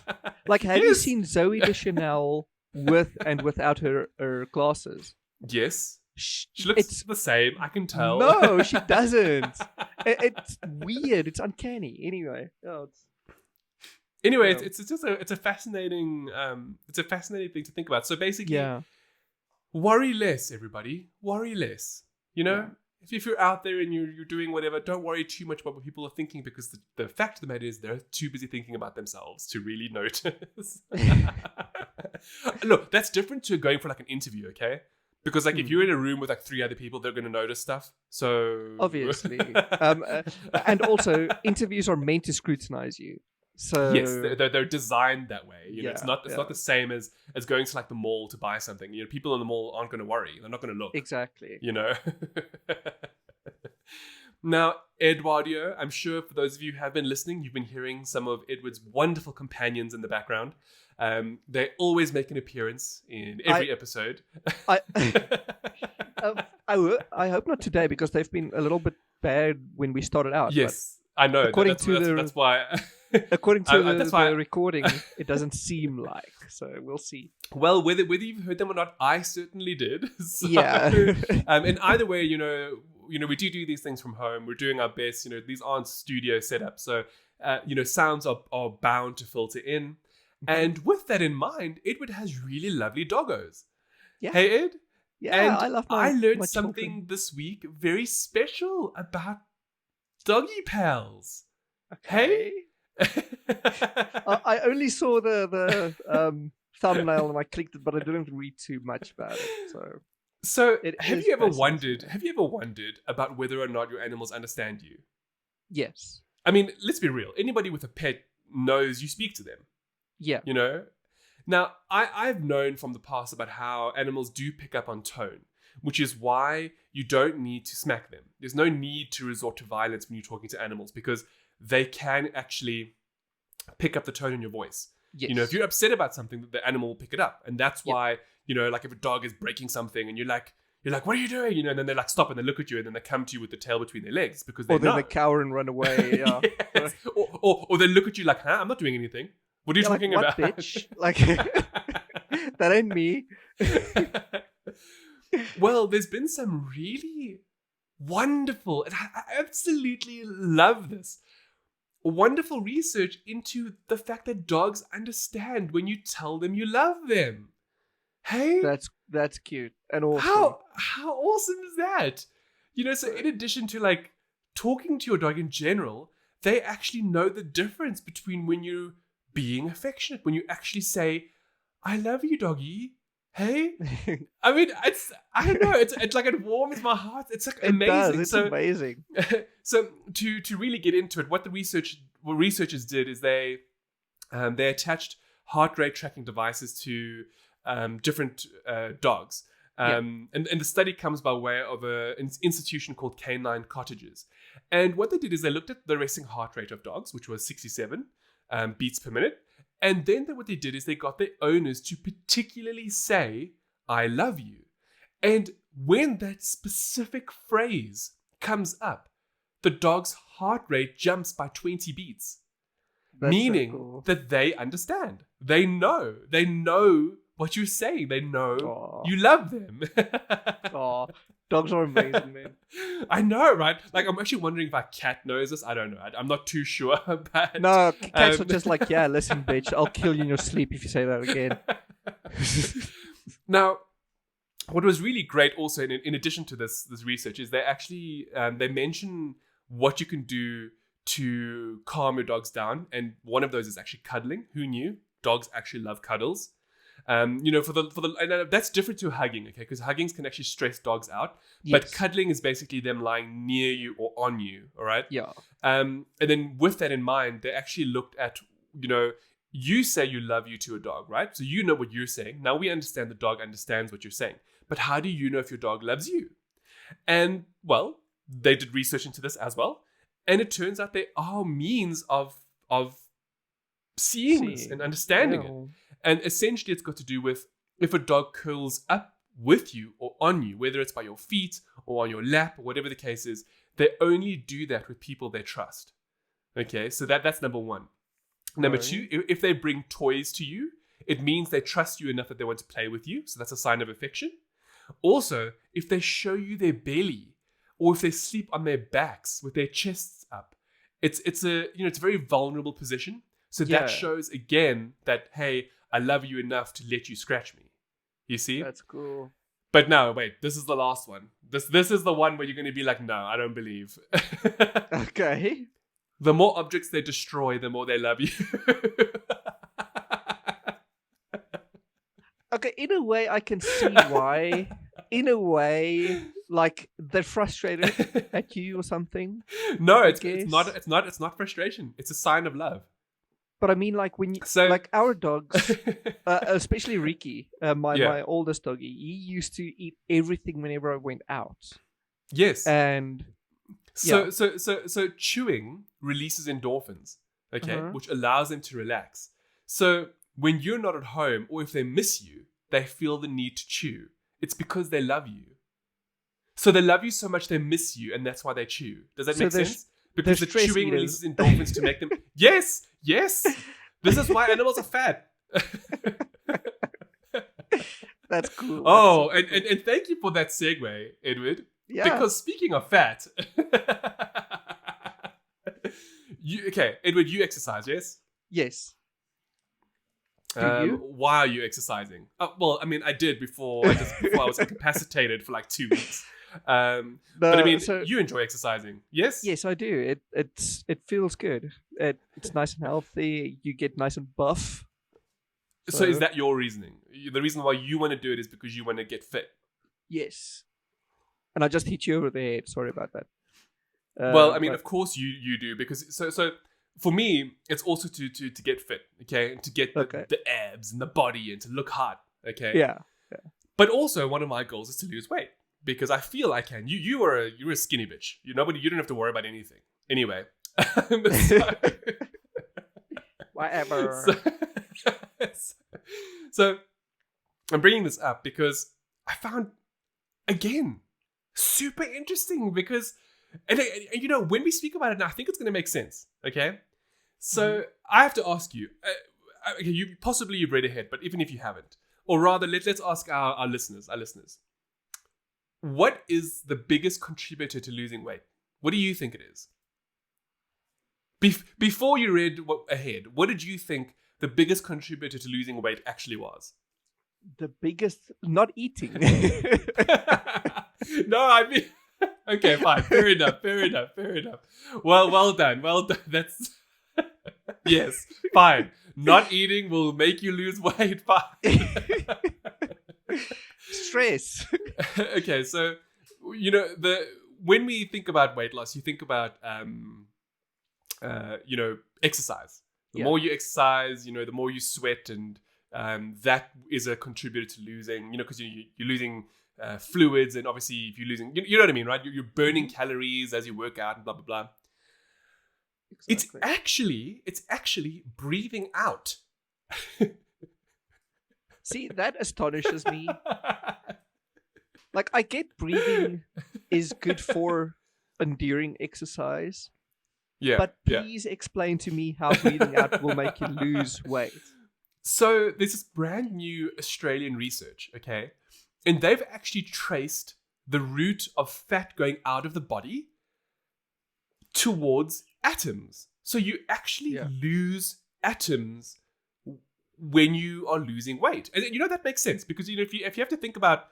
Like, have you seen Zooey Deschanel with and without her glasses? Yes. She looks the same, I can tell. No, she doesn't. It's weird. It's uncanny. Anyway, it's a fascinating thing to think about. So basically, worry less, everybody. Worry less. If you're out there and you're doing whatever, don't worry too much about what people are thinking, because the fact of the matter is they're too busy thinking about themselves to really notice. Look, that's different to going for like an interview, okay? Because like if you're in a room with like 3 other people, they're going to notice stuff. So obviously, and also interviews are meant to scrutinize you. So yes, they're designed that way. It's not the same as going to like the mall to buy something. People in the mall aren't going to worry. They're not going to look. Exactly. Now, Eduardo, I'm sure for those of you who have been listening, you've been hearing some of Edward's wonderful companions in the background. They always make an appearance in every episode. I hope not today, because they've been a little bit bad when we started out. Yes, I know. That's why. According to the recording, it doesn't seem like. So we'll see. Well, whether you've heard them or not, I certainly did. So, yeah. And either way, we do these things from home. We're doing our best. These aren't studio setups, so sounds are bound to filter in. And with that in mind, Edward has really lovely doggos. Yeah. Hey, Ed. Yeah, and I learned something children this week very special about doggy pals. Okay. I only saw the thumbnail and I clicked it, but I didn't read too much about it. So have you ever wondered about whether or not your animals understand you? Yes. I mean, let's be real. Anybody with a pet knows you speak to them. Yeah. Now, I've known from the past about how animals do pick up on tone, which is why you don't need to smack them. There's no need to resort to violence when you're talking to animals, because they can actually pick up the tone in your voice. Yes. If you're upset about something, the animal will pick it up. And that's why, like if a dog is breaking something and you're like, what are you doing? And then they like stop and they look at you and then they come to you with the tail between their legs because they know. Or they cower and run away. Yeah. Yes. Or they look at you like, I'm not doing anything. What are you talking about? What, bitch? Like, that ain't me. Well, there's been some really wonderful, and I absolutely love this, wonderful research into the fact that dogs understand when you tell them you love them. Hey? That's cute and awesome. How awesome is that? So in addition to like talking to your dog in general, they actually know the difference between when you're being affectionate, when you actually say, I love you, doggy. Hey? I mean, I don't know, it's like it warms my heart. It's like amazing. It's amazing. So to really get into it, what researchers did is they attached heart rate tracking devices to different dogs. And the study comes by way of an institution called Canine Cottages. And what they did is they looked at the resting heart rate of dogs, which was 67 beats per minute. And then what they did is they got their owners to particularly say, I love you. And when that specific phrase comes up, the dog's heart rate jumps by 20 beats. That's so Meaning cool. that they understand. They know what you're saying. They know Aw. you love them. Aw, dogs are amazing, man. I know, right? Like, I'm actually wondering if our cat knows this. I don't know. I'm not too sure. But No, cats are just like, yeah, listen, bitch, I'll kill you in your sleep if you say that again. Now, what was really great also, in addition to this research, is they actually they mention what you can do to calm your dogs down, and one of those is actually cuddling. Who knew? Dogs actually love cuddles. And that's different to hugging, okay? Because huggings can actually stress dogs out, but Yes. cuddling is basically them lying near you or on you. All right. Yeah. And then with that in mind, they actually looked at, you say you love you to a dog, right? So you know what you're saying. Now we understand the dog understands what you're saying. But how do you know if your dog loves you? And, well, they did research into this as well. And it turns out there are means of seeing this and understanding it. And essentially it's got to do with if a dog curls up with you or on you, whether it's by your feet or on your lap or whatever the case is, they only do that with people they trust. Okay, so that's number one. Number two, if they bring toys to you, it means they trust you enough that they want to play with you. So that's a sign of affection. Also, if they show you their belly or if they sleep on their backs with their chests up, it's a very vulnerable position. So that shows again that, hey, I love you enough to let you scratch me. You see? That's cool. But no, wait, this is the last one. This is the one where you're going to be like, no, I don't believe. Okay. The more objects they destroy, the more they love you. Okay, in a way, I can see why. In a way, like they're frustrated at you or something. No, it's guess. not frustration. It's a sign of love. But I mean, like when you, like our dogs, especially Ricky, my oldest doggy, he used to eat everything whenever I went out. Yes. And so chewing releases endorphins, okay, which allows them to relax. So when you're not at home or if they miss you, they feel the need to chew. It's because they love you. So they love you so much they miss you, and that's why they chew. Does that make sense? Because the chewing releases endorphins to make them... Yes! This is why animals are fat. That's cool. Oh, and thank you for that segue, Edward. Yeah. Because speaking of fat... Edward, you exercise, yes? Yes. Do you? Why are you exercising? Well, I mean, I did before I was incapacitated for like 2 weeks. But I mean, you enjoy exercising, yes? Yes, I do. It feels good. It's nice and healthy. You get nice and buff. So is that your reasoning? The reason why you want to do it is because you want to get fit? Yes. And I just hit you over the head. Sorry about that. Well, I mean, of course you do, because so for me, it's also to get fit, okay, and to get the abs and the body and to look hot, okay. Yeah. But also, one of my goals is to lose weight because I feel I can. You're a skinny bitch. You don't have to worry about anything. Anyway, whatever. So I'm bringing this up because I found again super interesting because. And when we speak about it now, I think it's going to make sense. Okay, so I have to ask you. Okay, you've read ahead, but even if you haven't, or rather, let's ask our listeners. What is the biggest contributor to losing weight? What do you think it is? Before you read ahead, what did you think the biggest contributor to losing weight actually was? The biggest, not eating. No, I mean. Okay, fine. Fair enough. Well done. That's... Yes, fine. Not eating will make you lose weight. Fine. Stress. Okay, so, when we think about weight loss, you think about, exercise. The more you exercise, the more you sweat, and that is a contributor to losing, because you're losing... fluids, and obviously if you're losing, you know what I mean, right? You're burning calories as you work out and blah blah blah. Exactly. It's actually breathing out. See, that astonishes me. Like, I get breathing is good for enduring exercise, Yeah. but Yeah. please explain to me how breathing out will make you lose weight. So there's this brand new Australian research, okay? And they've actually traced the route of fat going out of the body towards atoms. So you actually lose atoms when you are losing weight. And you know, that makes sense because, you know, if you have to think about,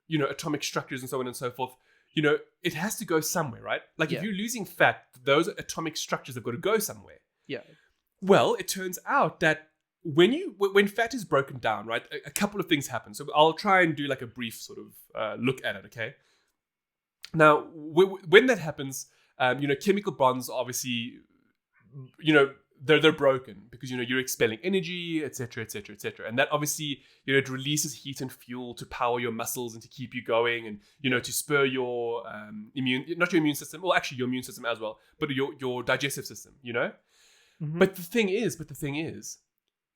you know, atomic structures and so on and so forth, you know, it has to go somewhere, right? Like if you're losing fat, those atomic structures have got to go somewhere. Yeah. Well, it turns out that when fat is broken down, right, a couple of things happen. So I'll try and do like a brief sort of look at it, okay? Now, when that happens, you know, chemical bonds obviously, you know, they're broken because, you know, you're expelling energy, etc., etc., etc. And that obviously, you know, it releases heat and fuel to power your muscles and to keep you going and, you know, to spur your not your immune system, well, actually your immune system as well, but your digestive system, you know? Mm-hmm. But the thing is,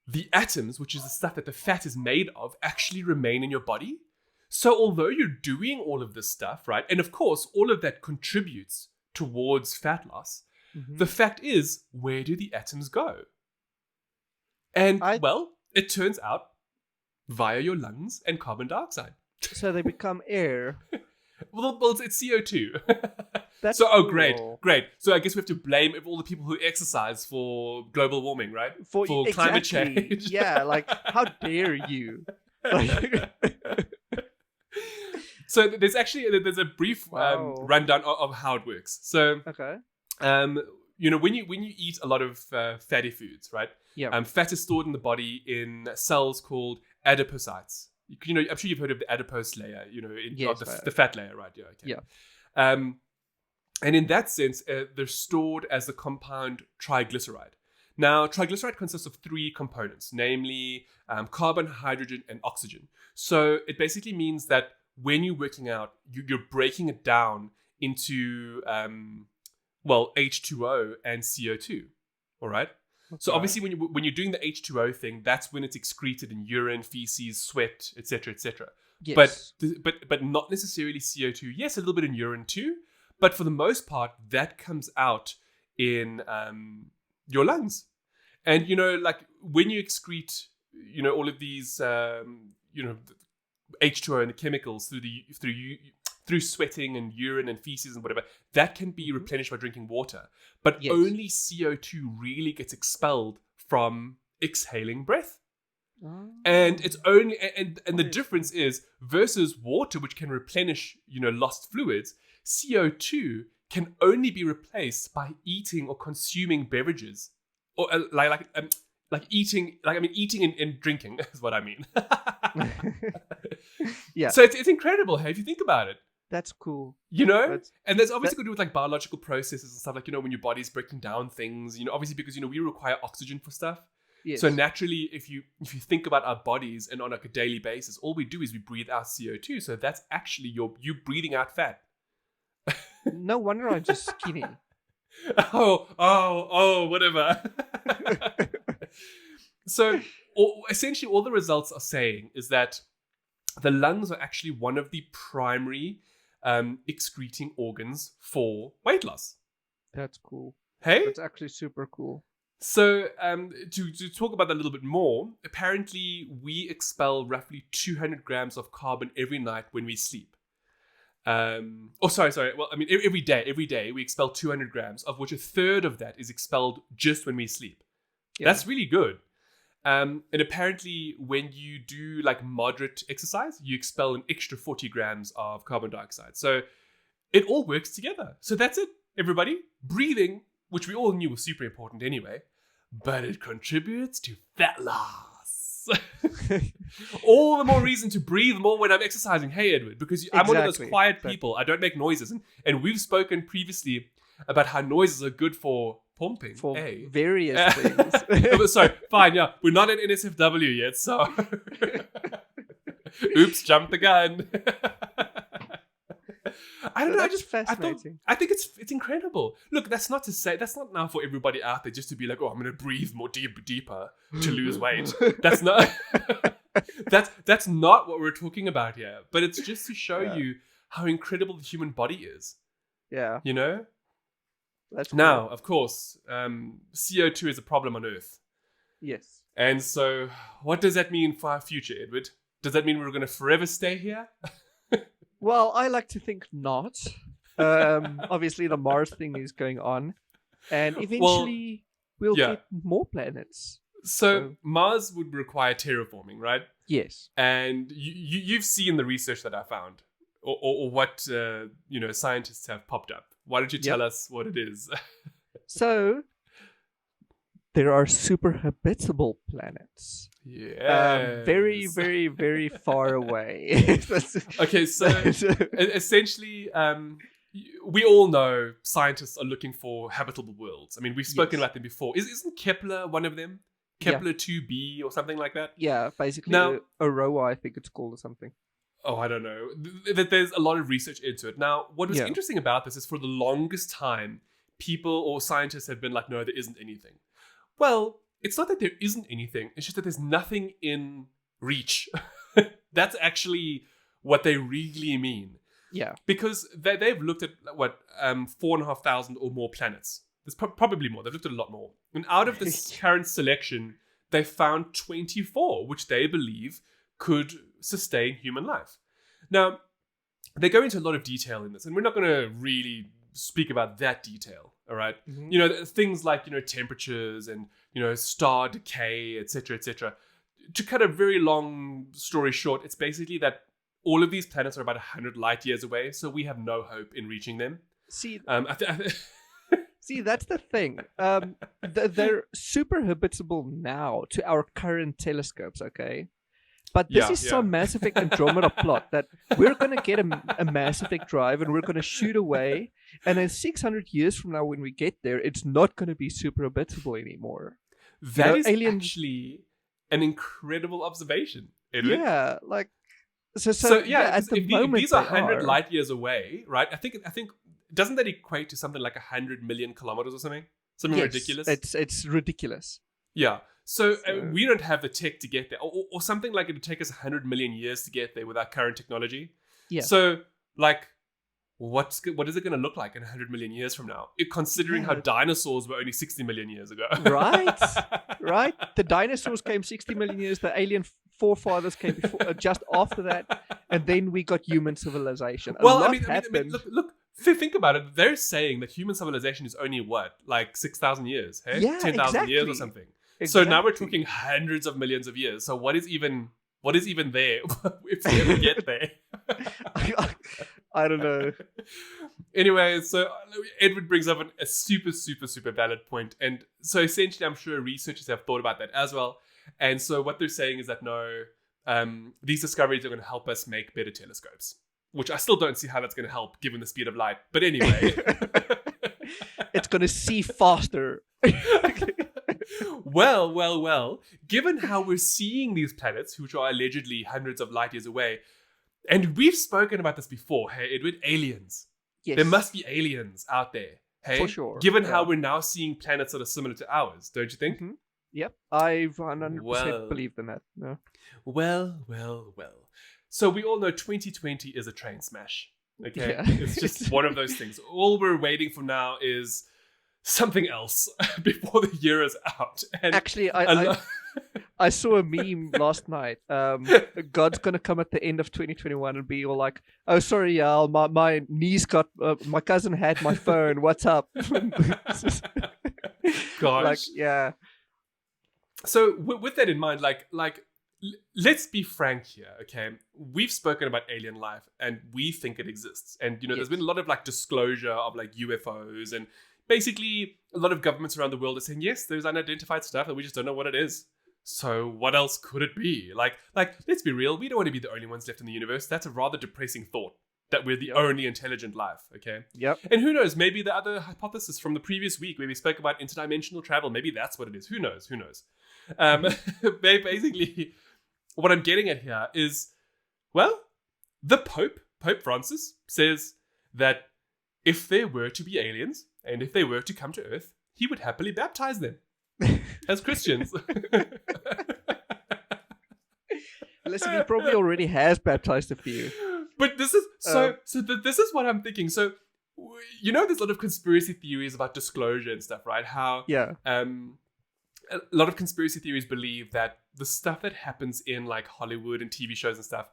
the atoms, which is the stuff that the fat is made of, actually remain in your body. So although you're doing all of this stuff, right, and of course, all of that contributes towards fat loss, the fact is, where do the atoms go? And, well, it turns out via your lungs and carbon dioxide. So they become air. well, it's CO2. That's so, cool. great. So I guess we have to blame all the people who exercise for global warming, right? For climate change. Yeah, like, how dare you? So there's a brief rundown of how it works. So, you know, when you eat a lot of fatty foods, right? Yeah. Fat is stored in the body in cells called adipocytes. You know, I'm sure you've heard of the adipose layer. You know, the fat layer, right? Yeah. Okay. Yeah. And in that sense, they're stored as the compound triglyceride. Now, triglyceride consists of three components, namely carbon, hydrogen, and oxygen. So it basically means that when you're working out, you're breaking it down into, H2O and CO2. All right? Okay. So obviously, when you're doing the H2O thing, that's when it's excreted in urine, feces, sweat, etc., etc. Yes. But not necessarily CO2. Yes, a little bit in urine too. But for the most part, that comes out in your lungs. And, you know, like when you excrete, you know, all of these, you know, H2O and the chemicals through sweating and urine and feces and whatever, that can be replenished by drinking water. But only CO2 really gets expelled from exhaling breath. Oh. And it's only and the difference is versus water, which can replenish, you know, lost fluids, CO2 can only be replaced by eating or consuming beverages, or like eating, eating and drinking is what I mean. Yeah. So it's incredible, hey, if you think about it. That's cool. You know, and there's obviously got to do with like biological processes and stuff, like, you know, when your body's breaking down things, you know, obviously because, you know, we require oxygen for stuff. Yes. So naturally, if you think about our bodies and on like a daily basis, all we do is we breathe out CO2. So that's actually you breathing out fat. No wonder I'm just skinny. Whatever. So essentially all the results are saying is that the lungs are actually one of the primary excreting organs for weight loss. That's cool. Hey? That's actually super cool. So to talk about that a little bit more, apparently we expel roughly 200 grams of carbon every night when we sleep. Sorry. Well, I mean, every day we expel 200 grams, of which a third of that is expelled just when we sleep. Yeah. That's really good. And apparently when you do like moderate exercise, you expel an extra 40 grams of carbon dioxide. So it all works together. So that's it, everybody. Breathing, which we all knew was super important anyway, but it contributes to fat loss. All the more reason to breathe more when I'm exercising. Hey, Edward, because I'm one of those quiet people. I don't make noises. And we've spoken previously about how noises are good for pumping. For various things. Sorry, fine, yeah. We're not at NSFW yet, so... Oops, jumped the gun. I don't know. I think it's incredible. Look, that's not now for everybody out there just to be like, oh, I'm going to breathe more deeper to lose weight. That's not. That's not what we're talking about here. But it's just to show Yeah. you how incredible the human body is. Yeah. You know? That's Now, cool. of course, CO2 is a problem on Earth. Yes. And so, what does that mean for our future, Edward? Does that mean we're going to forever stay here? Well, I like to think not. Obviously, the Mars thing is going on, and eventually we'll yeah. get more planets. So Mars would require terraforming, right? Yes. And you've seen the research that I found, or what scientists have popped up. Why don't you tell us what it is? So there are super habitable planets. Yeah. Very, very, very far away. Okay, so essentially, we all know scientists are looking for habitable worlds. I mean, we've spoken about them before. Isn't Kepler one of them? Kepler 2b or something like that? Yeah, basically now, Aurora, I think it's called, or something. Oh, I don't know. There's a lot of research into it. Now, what was interesting about this is for the longest time, people or scientists have been like, no, there isn't anything. Well, it's not that there isn't anything. It's just that there's nothing in reach. That's actually what they really mean. Yeah. Because they've looked at, 4,500 or more planets. There's probably more. They've looked at a lot more. And out of this current selection, they found 24, which they believe could sustain human life. Now, they go into a lot of detail in this, and we're not going to really speak about that detail, all right? Mm-hmm. Things like, temperatures and, star decay, etc., etc. To cut a very long story short, it's basically that all of these planets are about 100 light years away, so we have no hope in reaching them. See, see, that's the thing. They're super habitable now to our current telescopes, okay? But this is some Mass Effect Andromeda plot that we're going to get a Mass Effect drive and we're going to shoot away. And then 600 years from now, when we get there, it's not going to be super habitable anymore. That is actually an incredible observation, Edwin. Yeah, like... So at the moment these are 100 light years away, right? I think doesn't that equate to something like 100 million kilometers or something? Something ridiculous? It's ridiculous. Yeah. So we don't have the tech to get there. Or something like it would take us 100 million years to get there with our current technology. Yeah. So, what is it going to look like in 100 million years from now? Considering how dinosaurs were only 60 million years ago. Right? Right? The dinosaurs came 60 million years. The alien forefathers came before, just after that. And then we got human civilization. I mean, look, think about it. They're saying that human civilization is only, 6,000 years? Hey? Yeah, 10,000 years or something. Exactly. So now we're talking hundreds of millions of years. So what is even there if we ever get there? I don't know. Anyway, so Edward brings up a super, super, super valid point. And so essentially, I'm sure researchers have thought about that as well. And so what they're saying is that no, these discoveries are going to help us make better telescopes, which I still don't see how that's going to help given the speed of light. But anyway. It's going to see faster. Well, given how we're seeing these planets, which are allegedly hundreds of light years away, and we've spoken about this before, hey, Edward, aliens. Yes. There must be aliens out there, hey? For sure. Given how we're now seeing planets that are similar to ours, don't you think? Mm-hmm. Yep, I 100% believe in that. No. Well. So we all know 2020 is a train smash, okay? Yeah. It's just one of those things. All we're waiting for now is something else before the year is out. And actually, I saw a meme last night. God's gonna come at the end of 2021 and be all like, "Oh, sorry, y'all, my niece got my cousin had my phone. What's up?" Gosh, yeah. So with that in mind, let's be frank here, okay? We've spoken about alien life, and we think it exists. And there's been a lot of disclosure of UFOs and. Basically, a lot of governments around the world are saying, yes, there's unidentified stuff that we just don't know what it is. So what else could it be? Let's be real. We don't want to be the only ones left in the universe. That's a rather depressing thought, that we're the only intelligent life, okay? Yep. And who knows, maybe the other hypothesis from the previous week where we spoke about interdimensional travel, maybe that's what it is. Who knows? Basically, what I'm getting at here is, the Pope Francis, says that if there were to be aliens, and if they were to come to Earth, he would happily baptize them as Christians. Listen, he probably already has baptized a few. But this is this is what I'm thinking. So, there's a lot of conspiracy theories about disclosure and stuff, right? How a lot of conspiracy theories believe that the stuff that happens in like Hollywood and TV shows and stuff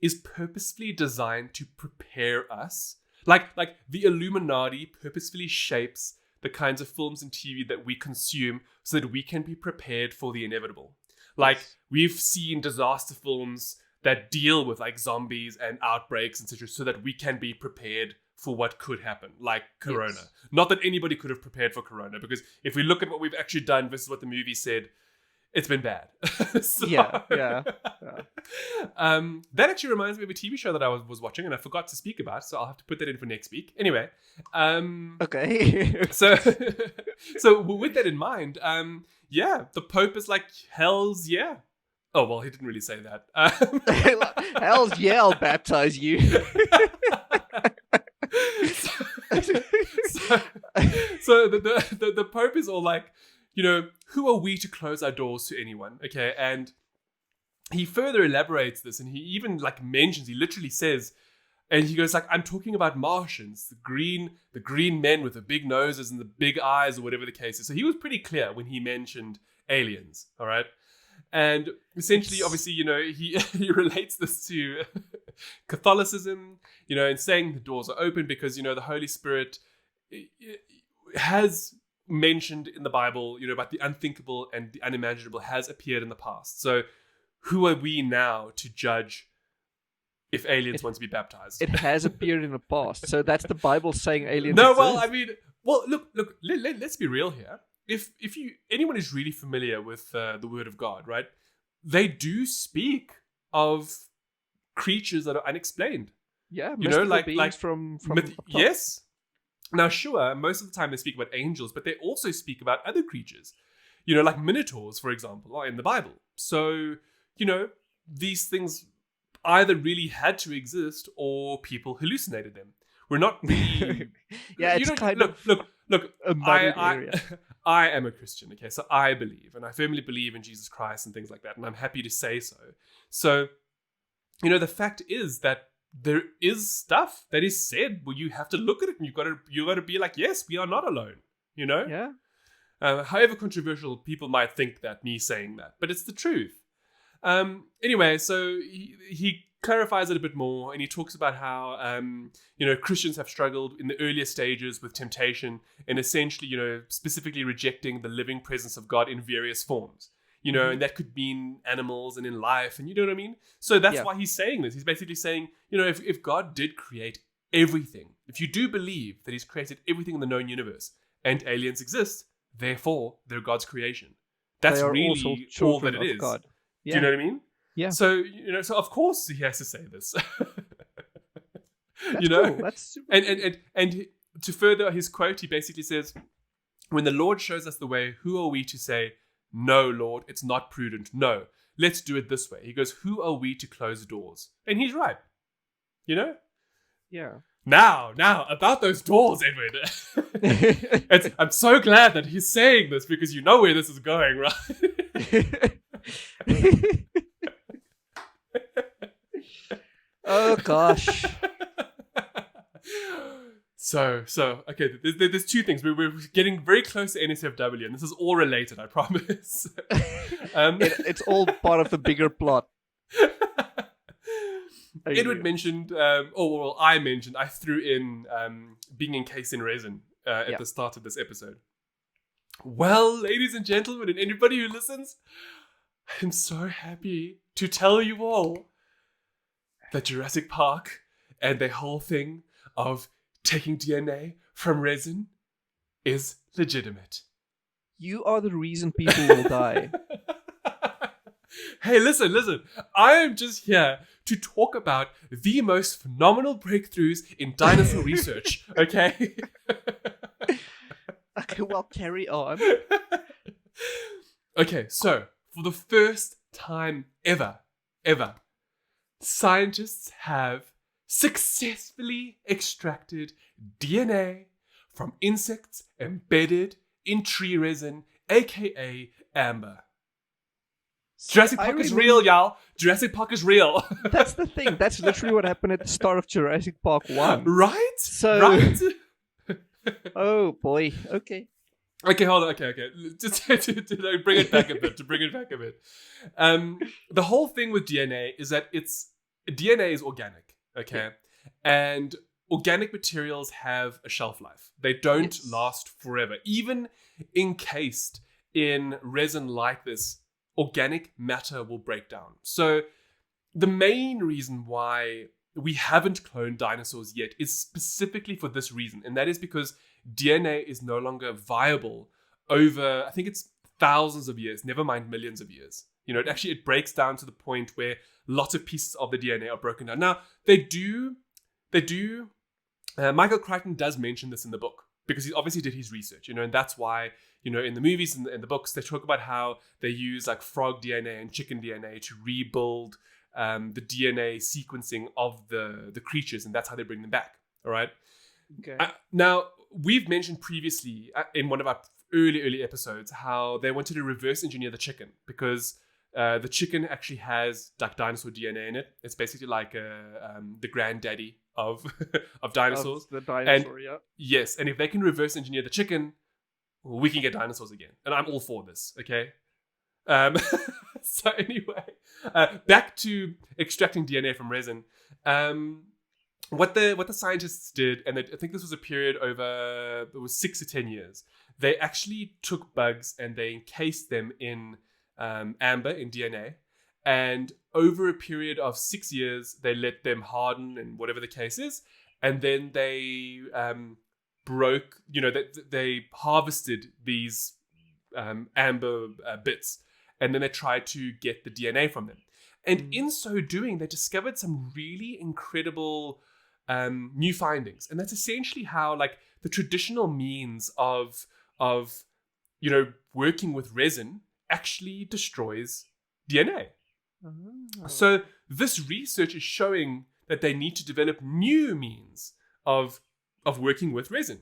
is purposefully designed to prepare us. Like the Illuminati purposefully shapes the kinds of films and TV that we consume so that we can be prepared for the inevitable. Like, we've seen disaster films that deal with like zombies and outbreaks, etc., so that we can be prepared for what could happen, like Corona. Yes. Not that anybody could have prepared for Corona, because if we look at what we've actually done versus what the movie said, it's been bad. Yeah. That actually reminds me of a TV show that I was watching and I forgot to speak about, so I'll have to put that in for next week. Anyway. Okay. so with that in mind, the Pope is like, hell's yeah. Oh, well, he didn't really say that. Hell's yeah, I'll baptize you. So the Pope is all like, who are we to close our doors to anyone? Okay, and he further elaborates this, and he even like mentions, he literally says, and he goes like, I'm talking about Martians, the green men with the big noses and the big eyes, or whatever the case is. So he was pretty clear when he mentioned aliens, all right? And essentially, obviously, he relates this to Catholicism, and saying the doors are open because, the Holy Spirit has mentioned in the Bible, about the unthinkable and the unimaginable has appeared in the past. So who are we now to judge if aliens want to be baptized? It has appeared in the past. So that's the Bible saying aliens No, exist. well, I mean, look, let's be real here. If anyone is really familiar with the Word of God, right? They do speak of creatures that are unexplained. Yeah, like from yes. Now, sure, most of the time they speak about angels, but they also speak about other creatures. Like minotaurs, for example, are in the Bible. So, these things either really had to exist or people hallucinated them. We're not really... Yeah, it's Look, a muddied area. I am a Christian, okay? So I believe, and I firmly believe in Jesus Christ and things like that, and I'm happy to say so. So, the fact is that there is stuff that is said where you have to look at it and you got to be like, yes, we are not alone, Yeah. However controversial people might think that, me saying that, but it's the truth. Anyway, so he clarifies it a bit more, and he talks about how Christians have struggled in the earlier stages with temptation and essentially specifically rejecting the living presence of God in various forms. And that could mean animals and in life, and you know what I mean? So that's why he's saying this. He's basically saying, if God did create everything, if you do believe that he's created everything in the known universe and aliens exist, therefore they're God's creation. That's really all that it is. God. Yeah. Do you know what I mean? Yeah. So, so of course he has to say this. That's cool. That's super and to further his quote, he basically says, when the Lord shows us the way, who are we to say, no, Lord, it's not prudent. No, let's do it this way. He goes, who are we to close doors? And he's right. Yeah. Now, about those doors, Edwin. I'm so glad that he's saying this because you know where this is going, right? Oh, gosh. So okay, there's two things. We're getting very close to NSFW, and this is all related, I promise. It's all part of the bigger plot. Edward mentioned, I threw in being encased in resin at the start of this episode. Well, ladies and gentlemen, and anybody who listens, I'm so happy to tell you all that Jurassic Park and the whole thing of taking DNA from resin is legitimate. You are the reason people will die. Hey, listen. I am just here to talk about the most phenomenal breakthroughs in dinosaur research, okay? Okay, well, carry on. Okay, so for the first time ever, scientists have successfully extracted DNA from insects embedded in tree resin, aka amber. Jurassic Park is real, y'all. Jurassic Park is real. That's the thing. That's literally what happened at the start of Jurassic Park 1. Right? So, right? Oh boy. Okay. Okay, hold on. Okay. Just to bring it back a bit. The whole thing with DNA is that DNA is organic, okay? And organic materials have a shelf life. They don't last forever. Even encased in resin like this, organic matter will break down. So the main reason why we haven't cloned dinosaurs yet is specifically for this reason. And that is because DNA is no longer viable over, I think it's thousands of years, never mind millions of years. You know, it breaks down to the point where lots of pieces of the DNA are broken down. Now, Michael Crichton does mention this in the book because he obviously did his research, you know, and that's why, you know, in the movies and in the books, they talk about how they use like frog DNA and chicken DNA to rebuild the DNA sequencing of the creatures, and that's how they bring them back. All right. Okay. Now, we've mentioned previously in one of our early episodes how they wanted to reverse engineer the chicken because the chicken actually has like dinosaur DNA in it. It's basically like the granddaddy of dinosaurs. Of the dinosaur, and, yeah. Yes, and if they can reverse engineer the chicken, we can get dinosaurs again. And I'm all for this, okay? So anyway, back to extracting DNA from resin. What the scientists did, and I think this was a period over, it was 6 to 10 years. They actually took bugs and they encased them in amber, in DNA. And over a period of 6 years, they let them harden and whatever the case is. And then they they harvested these amber bits. And then they tried to get the DNA from them. And in so doing, they discovered some really incredible new findings. And that's essentially how like the traditional means of working with resin actually destroys DNA. Oh. So this research is showing that they need to develop new means of working with resin.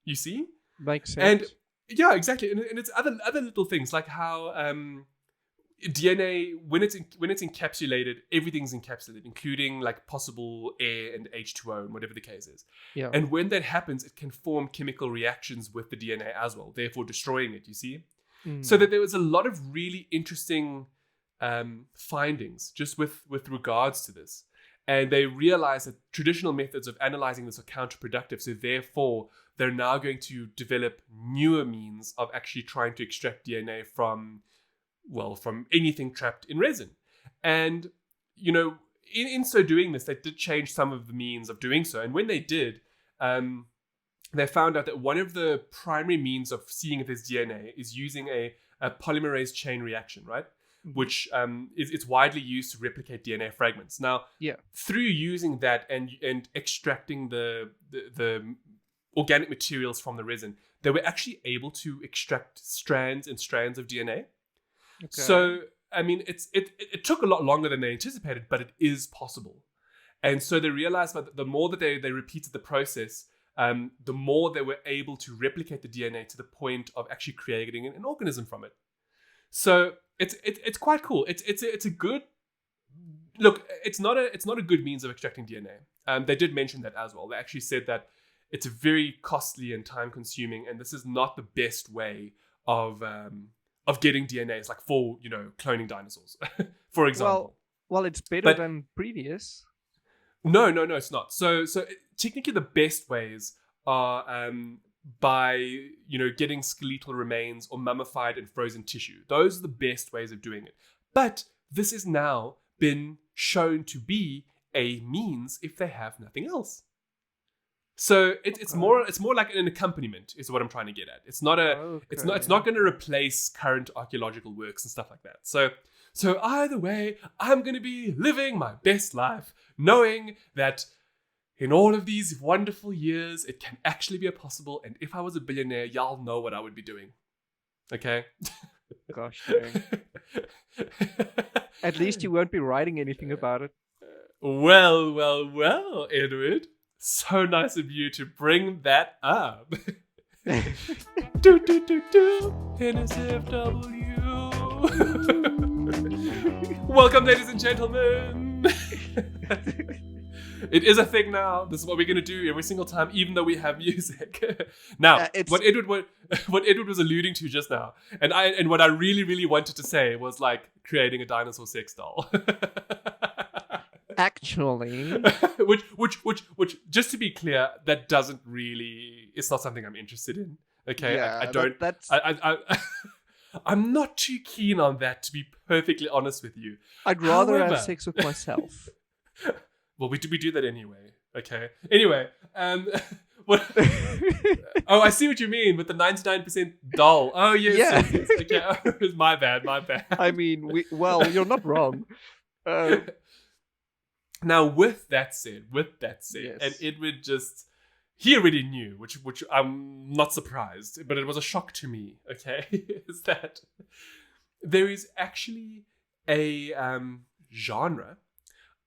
You see? Makes sense. And yeah, exactly. And it's other little things like how DNA, when it's encapsulated, everything's encapsulated, including like possible air and H2O and whatever the case is. Yeah. And when that happens, it can form chemical reactions with the DNA as well, therefore destroying it, you see? So that there was a lot of really interesting findings just with regards to this. And they realized that traditional methods of analyzing this are counterproductive. So therefore, they're now going to develop newer means of actually trying to extract DNA from anything trapped in resin. And, you know, in so doing this, they did change some of the means of doing so. And when they did, they found out that one of the primary means of seeing if there's DNA is using a polymerase chain reaction, right? Which it's widely used to replicate DNA fragments. Now, through using that and extracting the organic materials from the resin, they were actually able to extract strands and strands of DNA. Okay. So, I mean, it took a lot longer than they anticipated, but it is possible. And so they realized that the more that they repeated the process, the more they were able to replicate the DNA to the point of actually creating an organism from it. So it's quite cool. It's a good look. It's not a good means of extracting DNA. They did mention that as well. They actually said that it's very costly and time consuming, and this is not the best way of getting DNA. It's like for cloning dinosaurs, for example. Well, it's better than previous. No, it's not. So technically, the best ways are by getting skeletal remains or mummified and frozen tissue. Those are the best ways of doing it. But this has now been shown to be a means if they have nothing else. So it's more like an accompaniment is what I'm trying to get at. It's not it's not going to replace current archaeological works and stuff like that. So either way, I'm going to be living my best life, knowing that in all of these wonderful years, it can actually be possible. And if I was a billionaire, y'all know what I would be doing. Okay? Gosh dang. At least you won't be writing anything about it. Well, Edward. So nice of you to bring that up. NSFW. Welcome, ladies and gentlemen. It is a thing now. This is what we're going to do every single time, even though we have music. Now, what Edward was alluding to just now, and what I really, really wanted to say was like creating a dinosaur sex doll. Actually, which, just to be clear, that doesn't really. It's not something I'm interested in. Okay, yeah, I don't. I'm not too keen on that, to be perfectly honest with you. I'd rather have sex with myself. Well, we do that anyway. Okay. Anyway, what? Oh, I see what you mean with the 99% doll. Oh yes. Yeah. Yes. Okay. Oh, it was my bad. I mean, you're not wrong. Now, with that said, yes. And Edward he already knew, which I'm not surprised, but it was a shock to me. Okay, is that there is actually a genre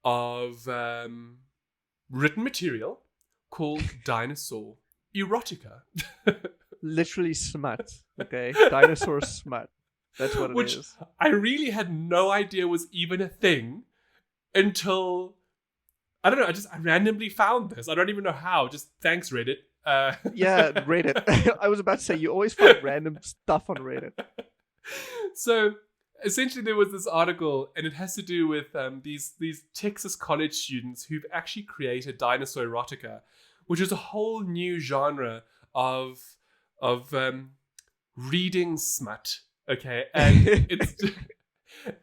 of written material called Dinosaur Erotica. Literally smut. Okay, dinosaur smut. That's what it is. Which I really had no idea was even a thing until, I don't know, I randomly found this. I don't even know how. Just thanks, Reddit. Yeah, Reddit. I was about to say, you always find random stuff on Reddit. So essentially, there was this article, and it has to do with these Texas college students who've actually created Dinosaur Erotica, which is a whole new genre of reading smut. Okay, and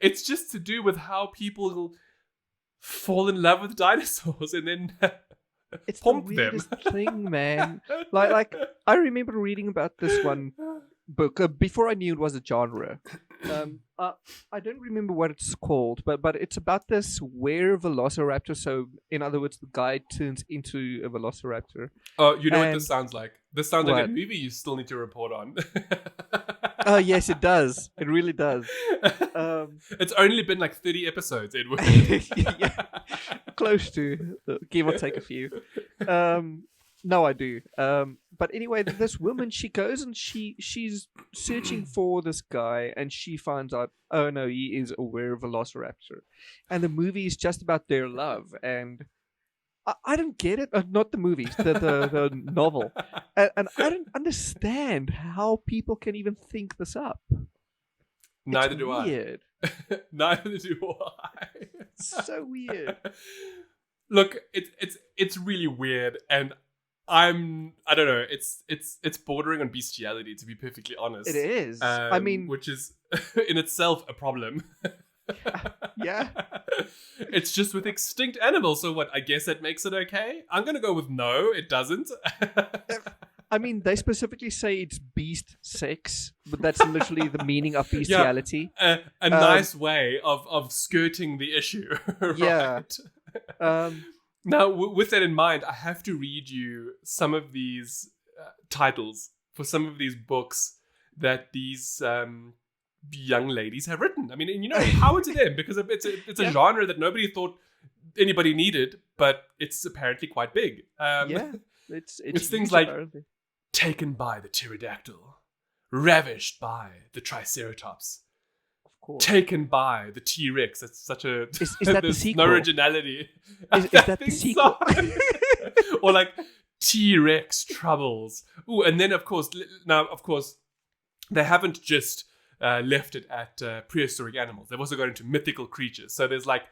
it's just to do with how people fall in love with dinosaurs and then it's pump the them. weirdest thing, man. Like I remember reading about this one book before I knew it was a genre. I don't remember what it's called, but it's about this were velociraptor. So in other words, the guy turns into a velociraptor. Oh, you know what this sounds like? This sounds like a movie you still need to report on. Oh yes, it does. It really does. It's only been like 30 episodes, Edward. Yeah, close to, give or take a few. No, I do. But anyway, this woman, she goes and she's searching for this guy, and she finds out, oh no, he is a velociraptor, and the movie is just about their love. And I don't get it. Not the movies, the novel, and I don't understand how people can even think this up. Neither do weird. I. Neither do I. It's so weird. Look, it's really weird, and I don't know. It's bordering on bestiality, to be perfectly honest. It is. I mean, which is in itself a problem. Yeah. It's just with extinct animals. So what? I guess that makes it okay. I'm gonna go with no. It doesn't. I mean, they specifically say it's beast sex, but that's literally the meaning of bestiality. Yeah, a nice way of skirting the issue. Right? Yeah. Now, with that in mind, I have to read you some of these titles for some of these books that these young ladies have written. I mean, and you know, power to them, because it's a genre that nobody thought anybody needed, but it's apparently quite big. Yeah, it's things like taken by the pterodactyl, ravished by the triceratops, of course, taken by the T-Rex. That's such a is that the sequel? No originality. Is that the sequel? So. Or like T-Rex troubles. Ooh, and then of course, they haven't just left it at prehistoric animals. They've also gone into mythical creatures. So there's like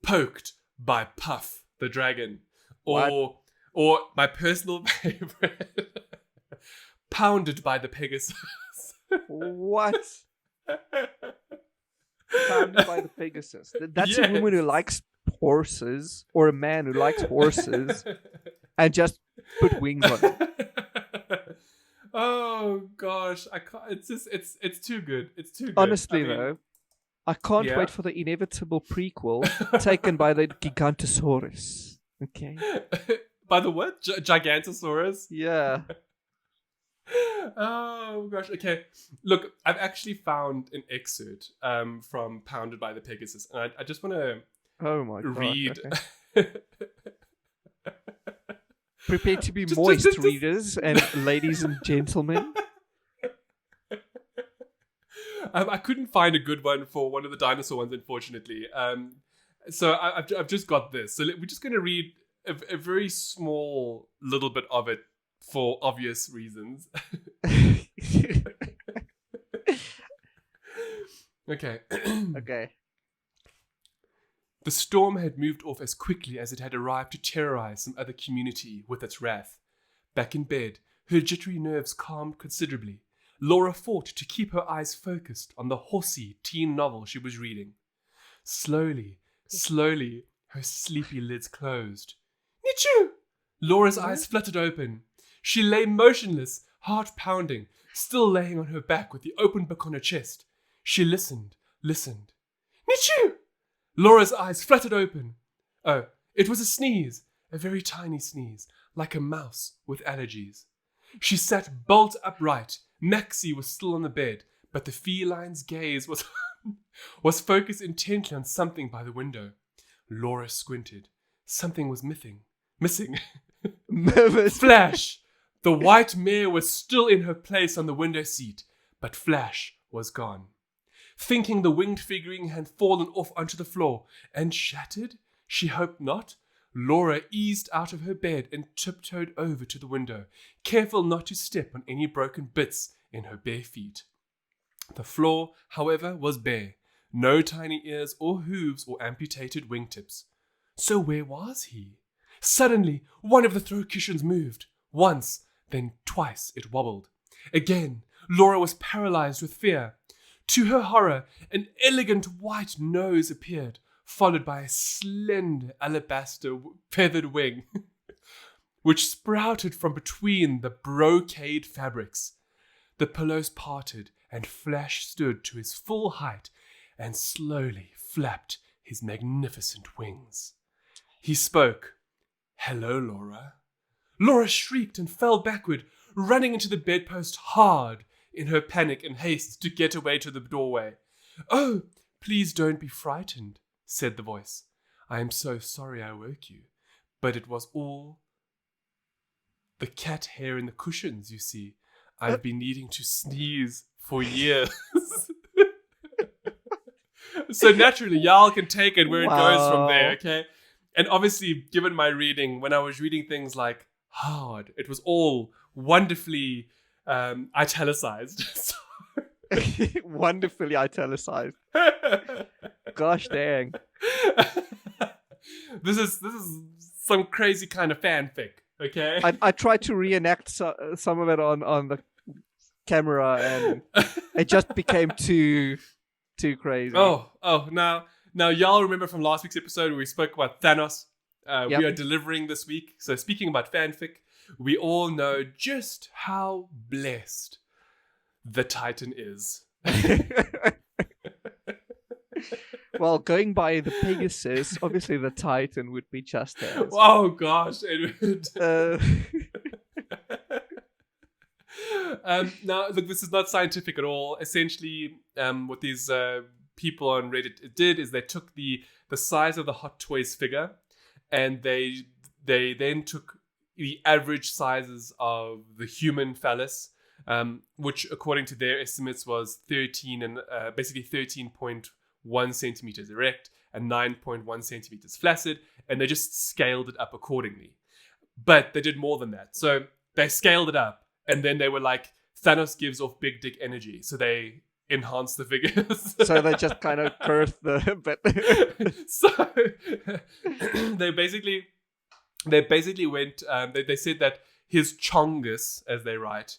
poked by Puff the dragon, or my personal favorite, pounded by the Pegasus. What? Pounded by the Pegasus. That's a woman who likes horses, or a man who likes horses, and just put wings on them. Oh gosh, I can't. It's too good. It's too good. Honestly, though, I can't wait for the inevitable prequel taken by the Gigantosaurus. Okay. By the what? Gigantosaurus? Yeah. Oh gosh. Okay. Look, I've actually found an excerpt from Pounded by the Pegasus, and I just want to read. Okay. Prepare to be moist, readers and ladies and gentlemen. I couldn't find a good one for one of the dinosaur ones, unfortunately. So I've just got this. So we're just going to read a very small little bit of it for obvious reasons. Okay. Okay. The storm had moved off as quickly as it had arrived to terrorize some other community with its wrath. Back in bed, her jittery nerves calmed considerably. Laura fought to keep her eyes focused on the horsey teen novel she was reading. Slowly, her sleepy lids closed. Nichu! Laura's eyes fluttered open. She lay motionless, heart pounding, still laying on her back with the open book on her chest. She listened. Nichu! Laura's eyes fluttered open. Oh, it was a sneeze, a very tiny sneeze, like a mouse with allergies. She sat bolt upright. Maxie was still on the bed, but the feline's gaze was focused intently on something by the window. Laura squinted. Something was missing. Flash! The white mare was still in her place on the window seat, but Flash was gone. Thinking the winged figurine had fallen off onto the floor and shattered, she hoped not, Laura eased out of her bed and tiptoed over to the window, careful not to step on any broken bits in her bare feet. The floor, however, was bare. No tiny ears or hooves or amputated wingtips. So where was he? Suddenly, one of the throw cushions moved. Once, then twice it wobbled. Again, Laura was paralyzed with fear. To her horror, an elegant white nose appeared, followed by a slender alabaster feathered wing, which sprouted from between the brocade fabrics. The pillows parted, and Flash stood to his full height and slowly flapped his magnificent wings. He spoke. "Hello, Laura." Laura shrieked and fell backward, running into the bedpost hard in her panic and haste to get away to the doorway. "Oh, please don't be frightened," said the voice. "I am so sorry I woke you, but it was all the cat hair in the cushions, you see. I've been needing to sneeze for years." So naturally, y'all can take it where it goes from there, okay? And obviously, given my reading, when I was reading things like hard, it was all wonderfully italicized. Wonderfully italicized. Gosh dang. This is some crazy kind of fanfic, okay? I tried to reenact some of it on the camera, and it just became too crazy. Now y'all remember from last week's episode where we spoke about Thanos. Yep. We are delivering this week. So speaking about fanfic, we all know just how blessed the Titan is. Well, going by the PEGASUS, obviously the Titan would be just as. Oh gosh, Edward. Now, look, this is not scientific at all. Essentially, what these people on Reddit did is they took the size of the Hot Toys figure, and they then took the average sizes of the human phallus, which according to their estimates was 13.1 centimeters erect and 9.1 centimeters flaccid, and they just scaled it up accordingly. But they did more than that. So they scaled it up, and then they were like, Thanos gives off big dick energy, so they enhanced the figures. So they just kind of curved the bit. So they basically went. They said that his chongus, as they write,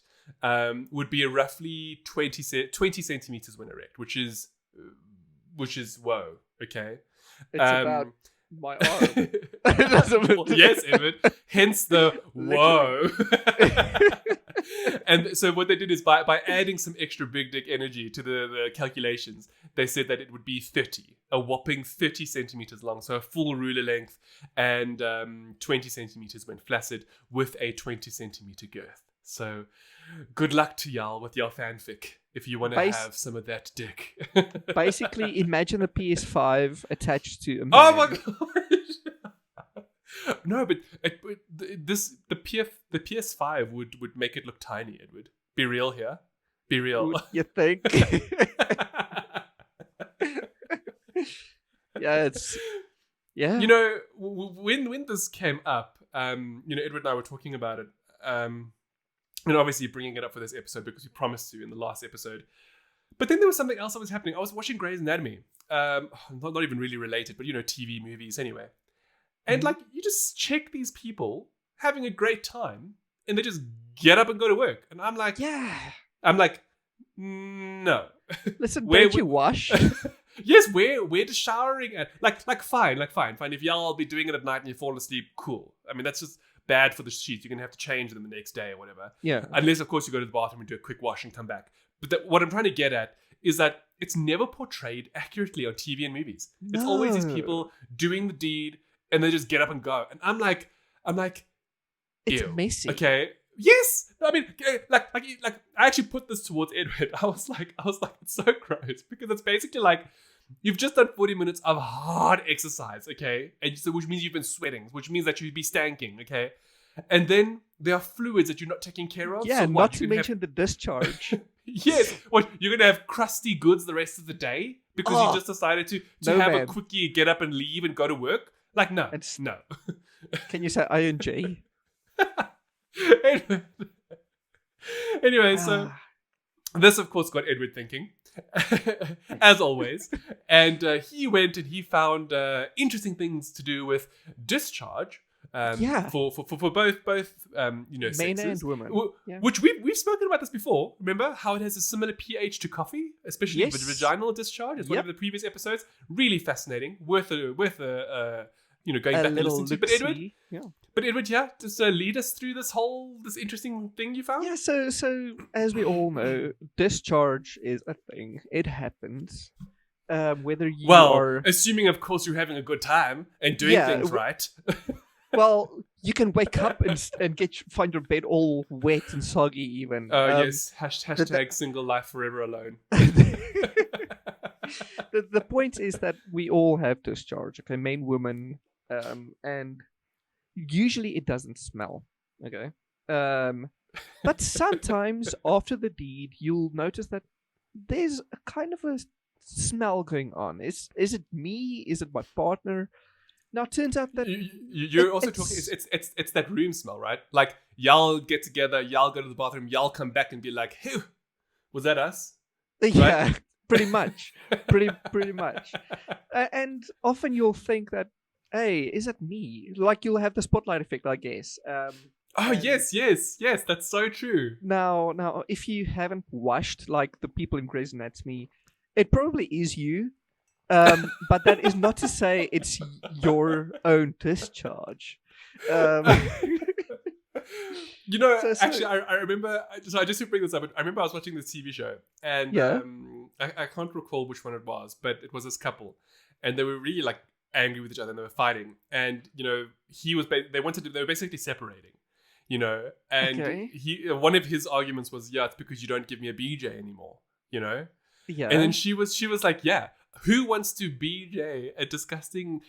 would be roughly 20 centimeters when erect, which is whoa. Okay, It's about my arm. Well, yes, Evan. Hence the whoa. And so what they did is by adding some extra big dick energy to the calculations, they said that it would be a whopping 30 centimeters long, so a full ruler length, and 20 centimeters when flaccid, with a 20 centimeter girth. So good luck to y'all with your fanfic if you want to have some of that dick. Basically, imagine a PS5 attached to a man. Oh my gosh! No, but the PS5 would make it look tiny. It would be real here. Be real. You think? Yeah, it's yeah. You know, when this came up, you know, Edward and I were talking about it. And obviously bringing it up for this episode because we promised to in the last episode. But then there was something else that was happening. I was watching Grey's Anatomy. Not even really related, but you know, TV movies anyway. And like, you just check these people having a great time, and they just get up and go to work. And I'm like, no. Listen, don't you wash? Yes, where does showering at? Like fine. If y'all be doing it at night and you fall asleep, cool. I mean, that's just bad for the sheets. You're going to have to change them the next day or whatever. Yeah. Unless, of course, you go to the bathroom and do a quick wash and come back. But what I'm trying to get at is that it's never portrayed accurately on TV and movies. No. It's always these people doing the deed and they just get up and go. And I'm like, it's ew. messy. Okay. Yes. I mean, like I actually put this towards Edward. I was like, it's so gross because it's basically like, you've just done 40 minutes of hard exercise, okay? And so, which means you've been sweating, which means that you'd be stanking, okay? And then there are fluids that you're not taking care of. Yeah, so not to mention the discharge. Yes. What, you're going to have crusty goods the rest of the day because you just decided to have a quickie, get up and leave and go to work? Like, no. No. Can you say ING? Anyway, so this, of course, got Edward thinking. As always, and he went and he found interesting things to do with discharge. For both you know, men sexes, and women, which we've spoken about this before. Remember how it has a similar pH to coffee, especially with vaginal discharge. It's one of the previous episodes. Really fascinating, worth a you know, going back and listening to. But Edward, just lead us through this interesting thing you found. Yeah, so as we all know, discharge is a thing. It happens. Whether you are... assuming, of course, you're having a good time and doing things right. Well, you can wake up and find your bed all wet and soggy even. Yes, hashtag single life forever alone. The point is that we all have discharge, okay, men, women, and usually it doesn't smell, okay? But sometimes after the deed, you'll notice that there's a kind of a smell going on. Is it me? Is it my partner? Now, it turns out that... You're also talking... It's that room smell, right? Like, y'all get together, y'all go to the bathroom, y'all come back and be like, hey, was that us? Yeah, right? Pretty much. Pretty much. And often you'll think that, hey, is it me? Like, you'll have the spotlight effect, I guess. Yes, that's so true. Now, if you haven't washed like the people in Grey's Anatomy, it probably is you. But that is not to say it's your own discharge. You know, actually, I remember. So I just to bring this up. I remember I was watching this TV show, and I can't recall which one it was, but it was this couple, and they were really like angry with each other, and they were fighting. And you know, they were basically separating. You know, and one of his arguments was, it's because you don't give me a BJ anymore. You know, and then she was like, who wants to BJ a disgusting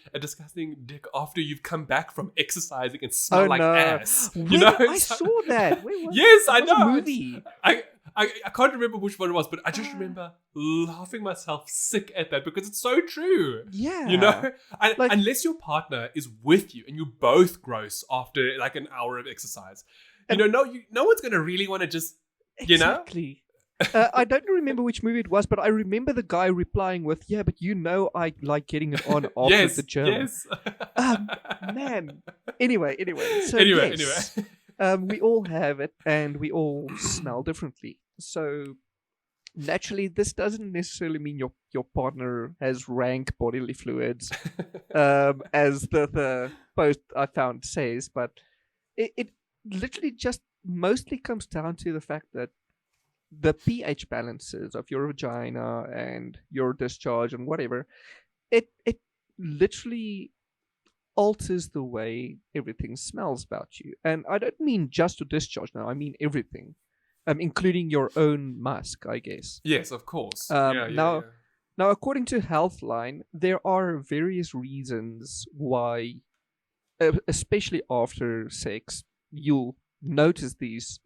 dick after you've come back from exercising and smell like ass? You know, I saw that. Yes, I know. A movie. I can't remember which one it was, but I just remember laughing myself sick at that because it's so true. Yeah. You know, unless your partner is with you and you're both gross after like an hour of exercise, no one's gonna really want to just exactly. I don't remember which movie it was, but I remember the guy replying with, but I like getting it on after the gym. Yes. Man. Anyway. So anyway. We all have it and we all smell differently. So naturally, this doesn't necessarily mean your partner has rank bodily fluids, as the post I found says, but it literally just mostly comes down to the fact that the pH balances of your vagina and your discharge and whatever, it literally alters the way everything smells about you. And I don't mean just your discharge now, I mean everything. Including your own musk, I guess. Yes, of course. Now, according to Healthline, there are various reasons why, especially after sex, you'll notice these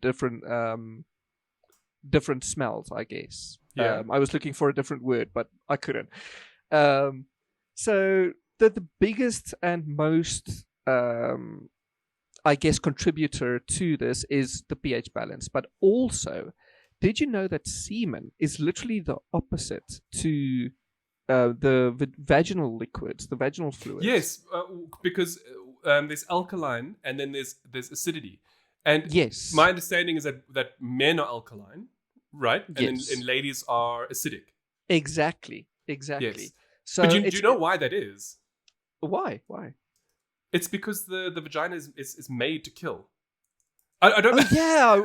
different different smells, I guess. Yeah. I was looking for a different word, but I couldn't. So the biggest and most, I guess, contributor to this is the pH balance. But also, did you know that semen is literally the opposite to the vaginal liquids, the vaginal fluids? Yes, because there's alkaline and then there's acidity. And Yes. my understanding is that men are alkaline, right? And Yes. then ladies are acidic. Exactly. Yes. So But do you know why that is? Why? It's because the vagina is made to kill. I don't. Oh, yeah,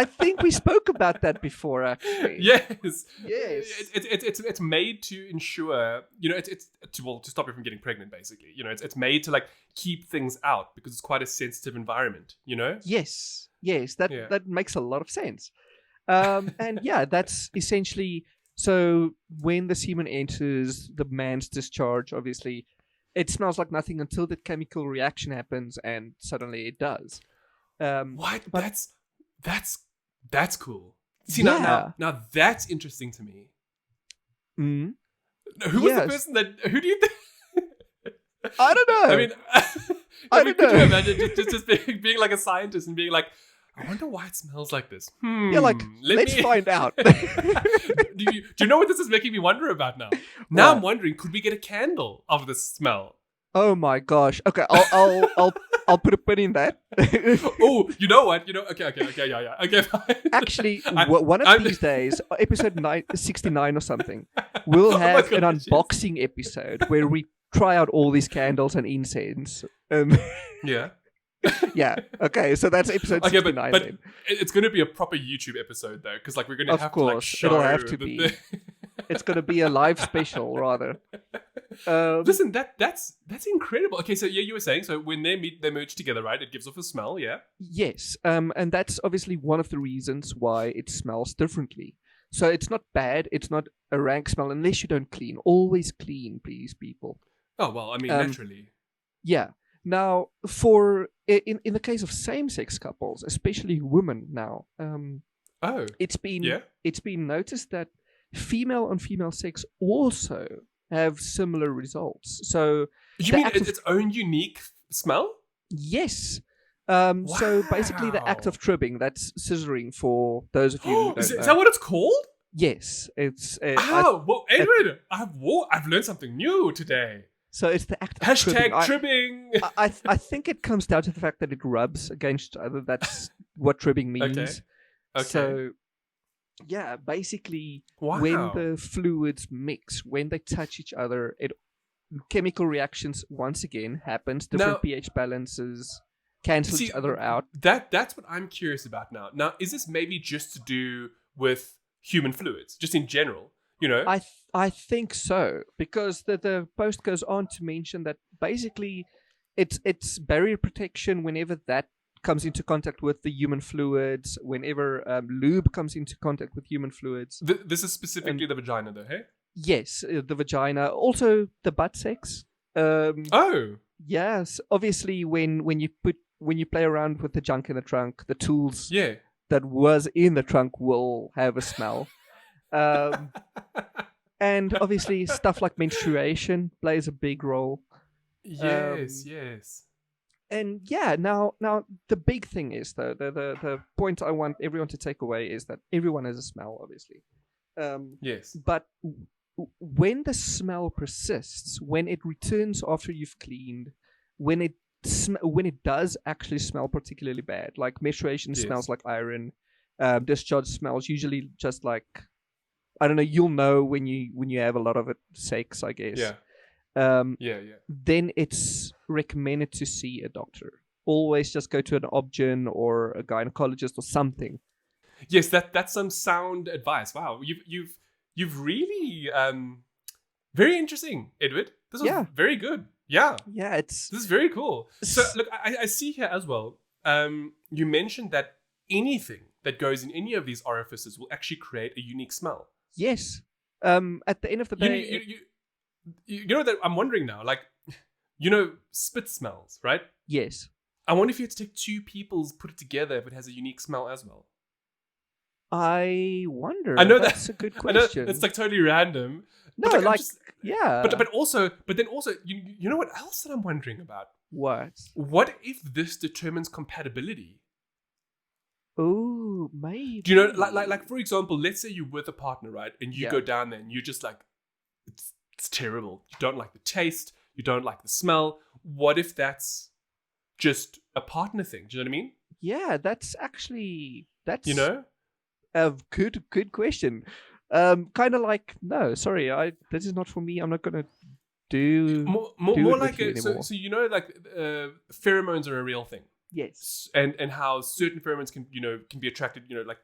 I think we spoke about that before, actually. Yes. Yes. It's made to ensure, it's to stop you from getting pregnant, basically. It's made to like keep things out because it's quite a sensitive environment. Yes. That makes a lot of sense. And yeah, that's essentially, so when the semen enters the man's discharge, obviously, it smells like nothing until the chemical reaction happens, and suddenly it does. What? But that's cool. See, Yeah. now that's interesting to me. Mm, Who was the Yes. person that? Who do you think? I don't know. I mean, I don't could you know. imagine just being like a scientist and being like, I wonder why it smells like this. Yeah, like, let's find out. do you know what this is making me wonder about now? Now What? I'm wondering, could we get a candle of this smell? Oh my gosh. Okay, I'll put a pin in that. Oh, you know what? Okay, yeah. Okay, fine. Actually, I- one of I'm- these days, episode 69 or something, we'll Oh my have an gosh, yes. unboxing episode where we try out all these candles and incense. Yeah. Yeah. Okay, so that's episode Okay, 69 but then. it's going to be a proper YouTube episode though, because like we're going to Of have to like course, show. it'll have to the- be. the- It's going to be a live special, rather. Listen, that's incredible. Okay, so yeah, you were saying so when they meet, they merge together, right? It gives off a smell, yeah. Yes, and that's obviously one of the reasons why it smells differently. So it's not bad, it's not a rank smell unless you don't clean. Always clean, please, people. Oh well, I mean Um, naturally. Yeah. Now, in the case of same-sex couples, especially women now, Oh, it's been yeah. noticed that female on female sex also have similar results. So You the mean act of- its own unique smell? yes. So basically, the act of Wow. tribbing, that's scissoring for those of you who don't is know. that what it's called? Yes, it's Oh, well, Edward, I've learned something new today. so it's the act of Hashtag tribbing. tribbing. I think it comes down to the fact that it rubs against each other. That's what tribbing means. Okay. So, yeah, basically, Wow. when the fluids mix, when they touch each other, chemical reactions once again happens. Different Now- pH balances cancel See, each other out. That's what I'm curious about now. Now, is this maybe just to do with human fluids, just in general? I think so, because the post goes on to mention that basically it's barrier protection whenever that comes into contact with the human fluids, whenever lube comes into contact with human fluids. This is specifically the vagina, though, hey? Yes, the vagina, also the butt sex. Oh, Yes, obviously when you play around with the junk in the trunk, the tools yeah. that was in the trunk will have a smell. And obviously stuff like menstruation plays a big role. Yes. And yeah, now the big thing is though, the point I want everyone to take away is that everyone has a smell, obviously. Yes. But when the smell persists, when it returns after you've cleaned, when it does actually smell particularly bad, like menstruation Yes. smells like iron, discharge smells usually just like, I don't know, you'll know when you have a lot of it, sex, I guess. Yeah. Yeah. Yeah. Then it's recommended to see a doctor. Always just go to an obgyn or a gynecologist or something. Yes, that's some sound advice. Wow, you've really very interesting, Edward. This was Yeah. very good. Yeah, Yeah, it's this is very cool. So look, I see here as well. You mentioned that anything that goes in any of these orifices will actually create a unique smell. yes. At the end of the day, You know that I'm wondering now, like, spit smells, right? yes. I wonder if you had to take two people's, put it together, if it has a unique smell as well. I wonder. I know That's a good I know question. it's like totally random. No, but like, yeah. But then also, you know what else that I'm wondering about? What? What if this determines compatibility? Oh, maybe. Do you know, like for example, let's say you're with a partner, right? And you go down there and you're just like, it's terrible. You don't like the taste. You don't like the smell. What if that's just a partner thing? Do you know what I mean? Yeah, that's You know? a good question. Kind of like, no, sorry, this is not for me. I'm not gonna do more it like with you anymore. so you know, like pheromones are a real thing. Yes. And how certain pheromones can be attracted, like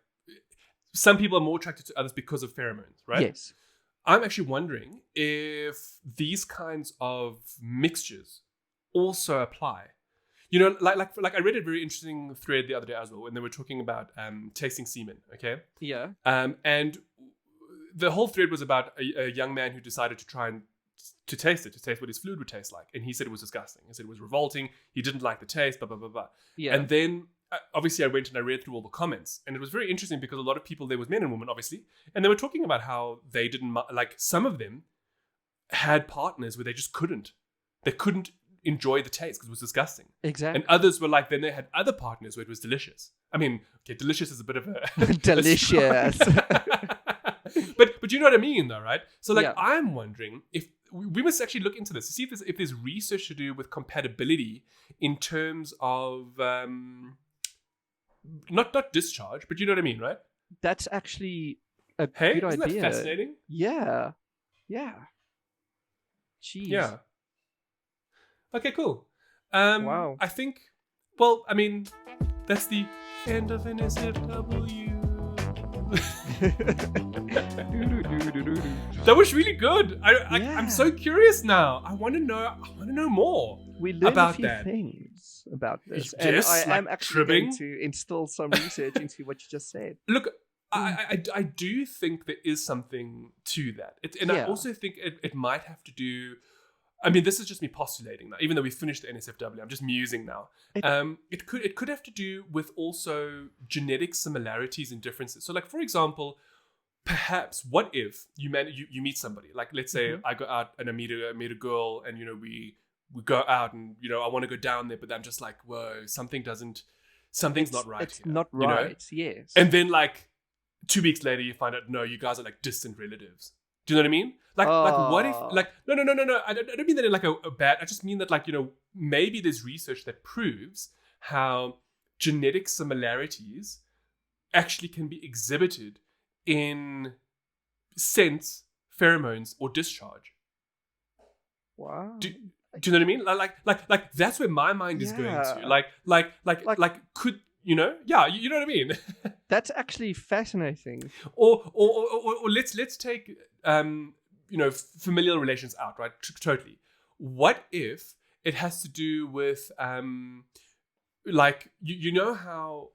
some people are more attracted to others because of pheromones, right? Yes. I'm actually wondering if these kinds of mixtures also apply. You know, like I read a very interesting thread the other day as well, when they were talking about tasting semen. Okay. Yeah. And the whole thread was about a young man who decided to try and to taste what his fluid would taste like, and he said it was disgusting. He said it was revolting. He didn't like the taste. Blah blah blah blah. Yeah. And then obviously I went and I read through all the comments, and it was very interesting because a lot of people, there was men and women obviously, and they were talking about how they didn't like, some of them had partners where they just couldn't enjoy the taste because it was disgusting. Exactly. And others were like, then they had other partners where it was delicious. I mean, okay, delicious is a bit of a delicious. but you know what I mean, though, right? So like, Yeah. I'm wondering if we must actually look into this to see if there's research to do with compatibility in terms of not discharge, but you know what I mean, right? That's actually a Hey, good isn't idea. that fascinating? Yeah. Jeez. Yeah. Okay, cool. Wow. I think, well, I mean, that's the end of NSFW. That was really good. I'm so curious now. I want to know more. We learned about a few that. things about this, Yes, and I am like actually trimming. going to instill some research into what you just said. Look, I do think there is something to that. I also think it might have to do. I mean, this is just me postulating now. Even though we finished the NSFW, I'm just musing now. It could have to do with also genetic similarities and differences. So, like for example, perhaps what if you meet somebody? Like, let's say I go out and I meet a girl, and we go out and I want to go down there, but I'm just like, whoa, something's not right. It's here, not right. Yes. And then like 2 weeks later, you find out no, you guys are like distant relatives. Do you know what I mean? Like what if no, I don't mean that in like a bad. I just mean that like maybe there's research that proves how genetic similarities actually can be exhibited in scent, pheromones, or discharge. Wow. Do you know what I mean? Like that's where my mind is going to. Like could you know what I mean? That's actually fascinating. Or let's take familial relations out, right? Totally. What if it has to do with like you know how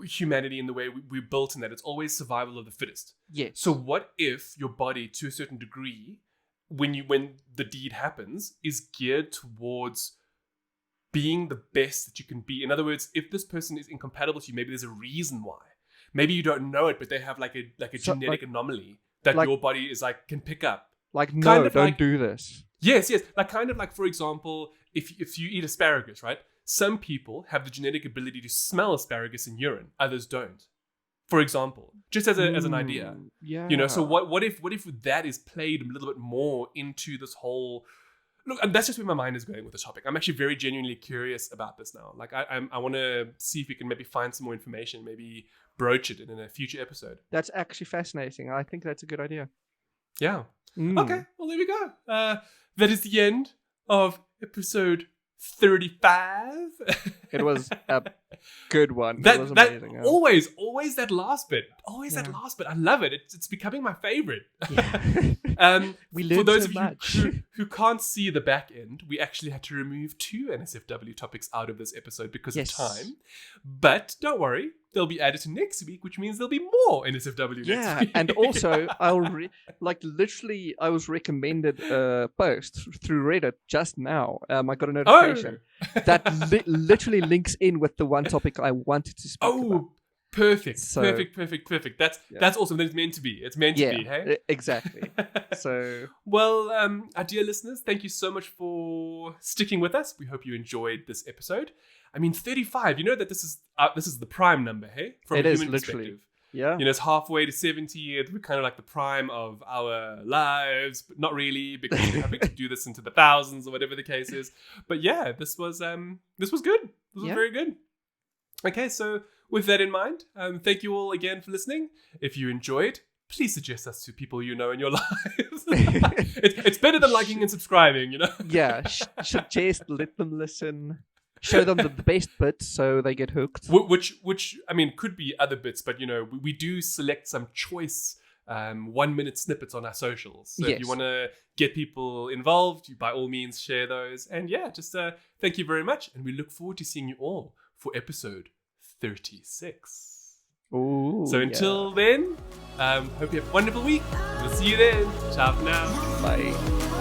humanity, in the way we're built, in that it's always survival of the fittest. Yes. So what if your body, to a certain degree, when the deed happens, is geared towards being the best that you can be? In other words, if this person is incompatible to you, maybe there's a reason why. Maybe you don't know it, but they have like a genetic anomaly that your body is like can pick up. Like, no, kind of don't like, do this. Yes. Like kind of like, for example, if you eat asparagus, right? Some people have the genetic ability to smell asparagus in urine, others don't. For example, just as an idea. Yeah. So what if that is played a little bit more into this whole. Look, and that's just where my mind is going with the topic. I'm actually very genuinely curious about this now. Like, I want to see if we can maybe find some more information, maybe broach it in a future episode. That's actually fascinating. I think that's a good idea. Yeah. Okay. Well, there we go. That is the end of episode 35. It was a good one. That was amazing. always that last bit. That last bit. I love it. It's becoming my favorite. Yeah. We learned for those so of much. you who can't see the back end, we actually had to remove 2 NSFW topics out of this episode because of time. But don't worry, they'll be added to next week, which means there'll be more NSFW next week. And also literally I was recommended a post through Reddit just now. I got a notification that literally links in with the one topic I wanted to speak about. Perfect. So- Perfect. That's awesome. That's meant to be. It's meant to be, hey? Exactly. So Well, our dear listeners, thank you so much for sticking with us. We hope you enjoyed this episode. I mean, 35. You know that this is the prime number, hey? From It a is, human literally. perspective. yeah. You know, it's halfway to 70. We're kind of like the prime of our lives, but not really, because we're having to do this into the thousands or whatever the case is. But yeah, this was good. This was Yeah. very good. Okay, so with that in mind, thank you all again for listening. If you enjoyed, please suggest us to people you know in your lives. It's better than liking and subscribing, you know? Yeah, suggest, let them listen. Show them the best bits so they get hooked. Which I mean, could be other bits, but you know, we do select some choice 1 minute snippets on our socials. So if Yes. you want to get people involved, you by all means share those. And yeah, just thank you very much. And we look forward to seeing you all for episode 36. Ooh, So until then, hope you have a wonderful week. We'll see you then. Ciao for now. Bye.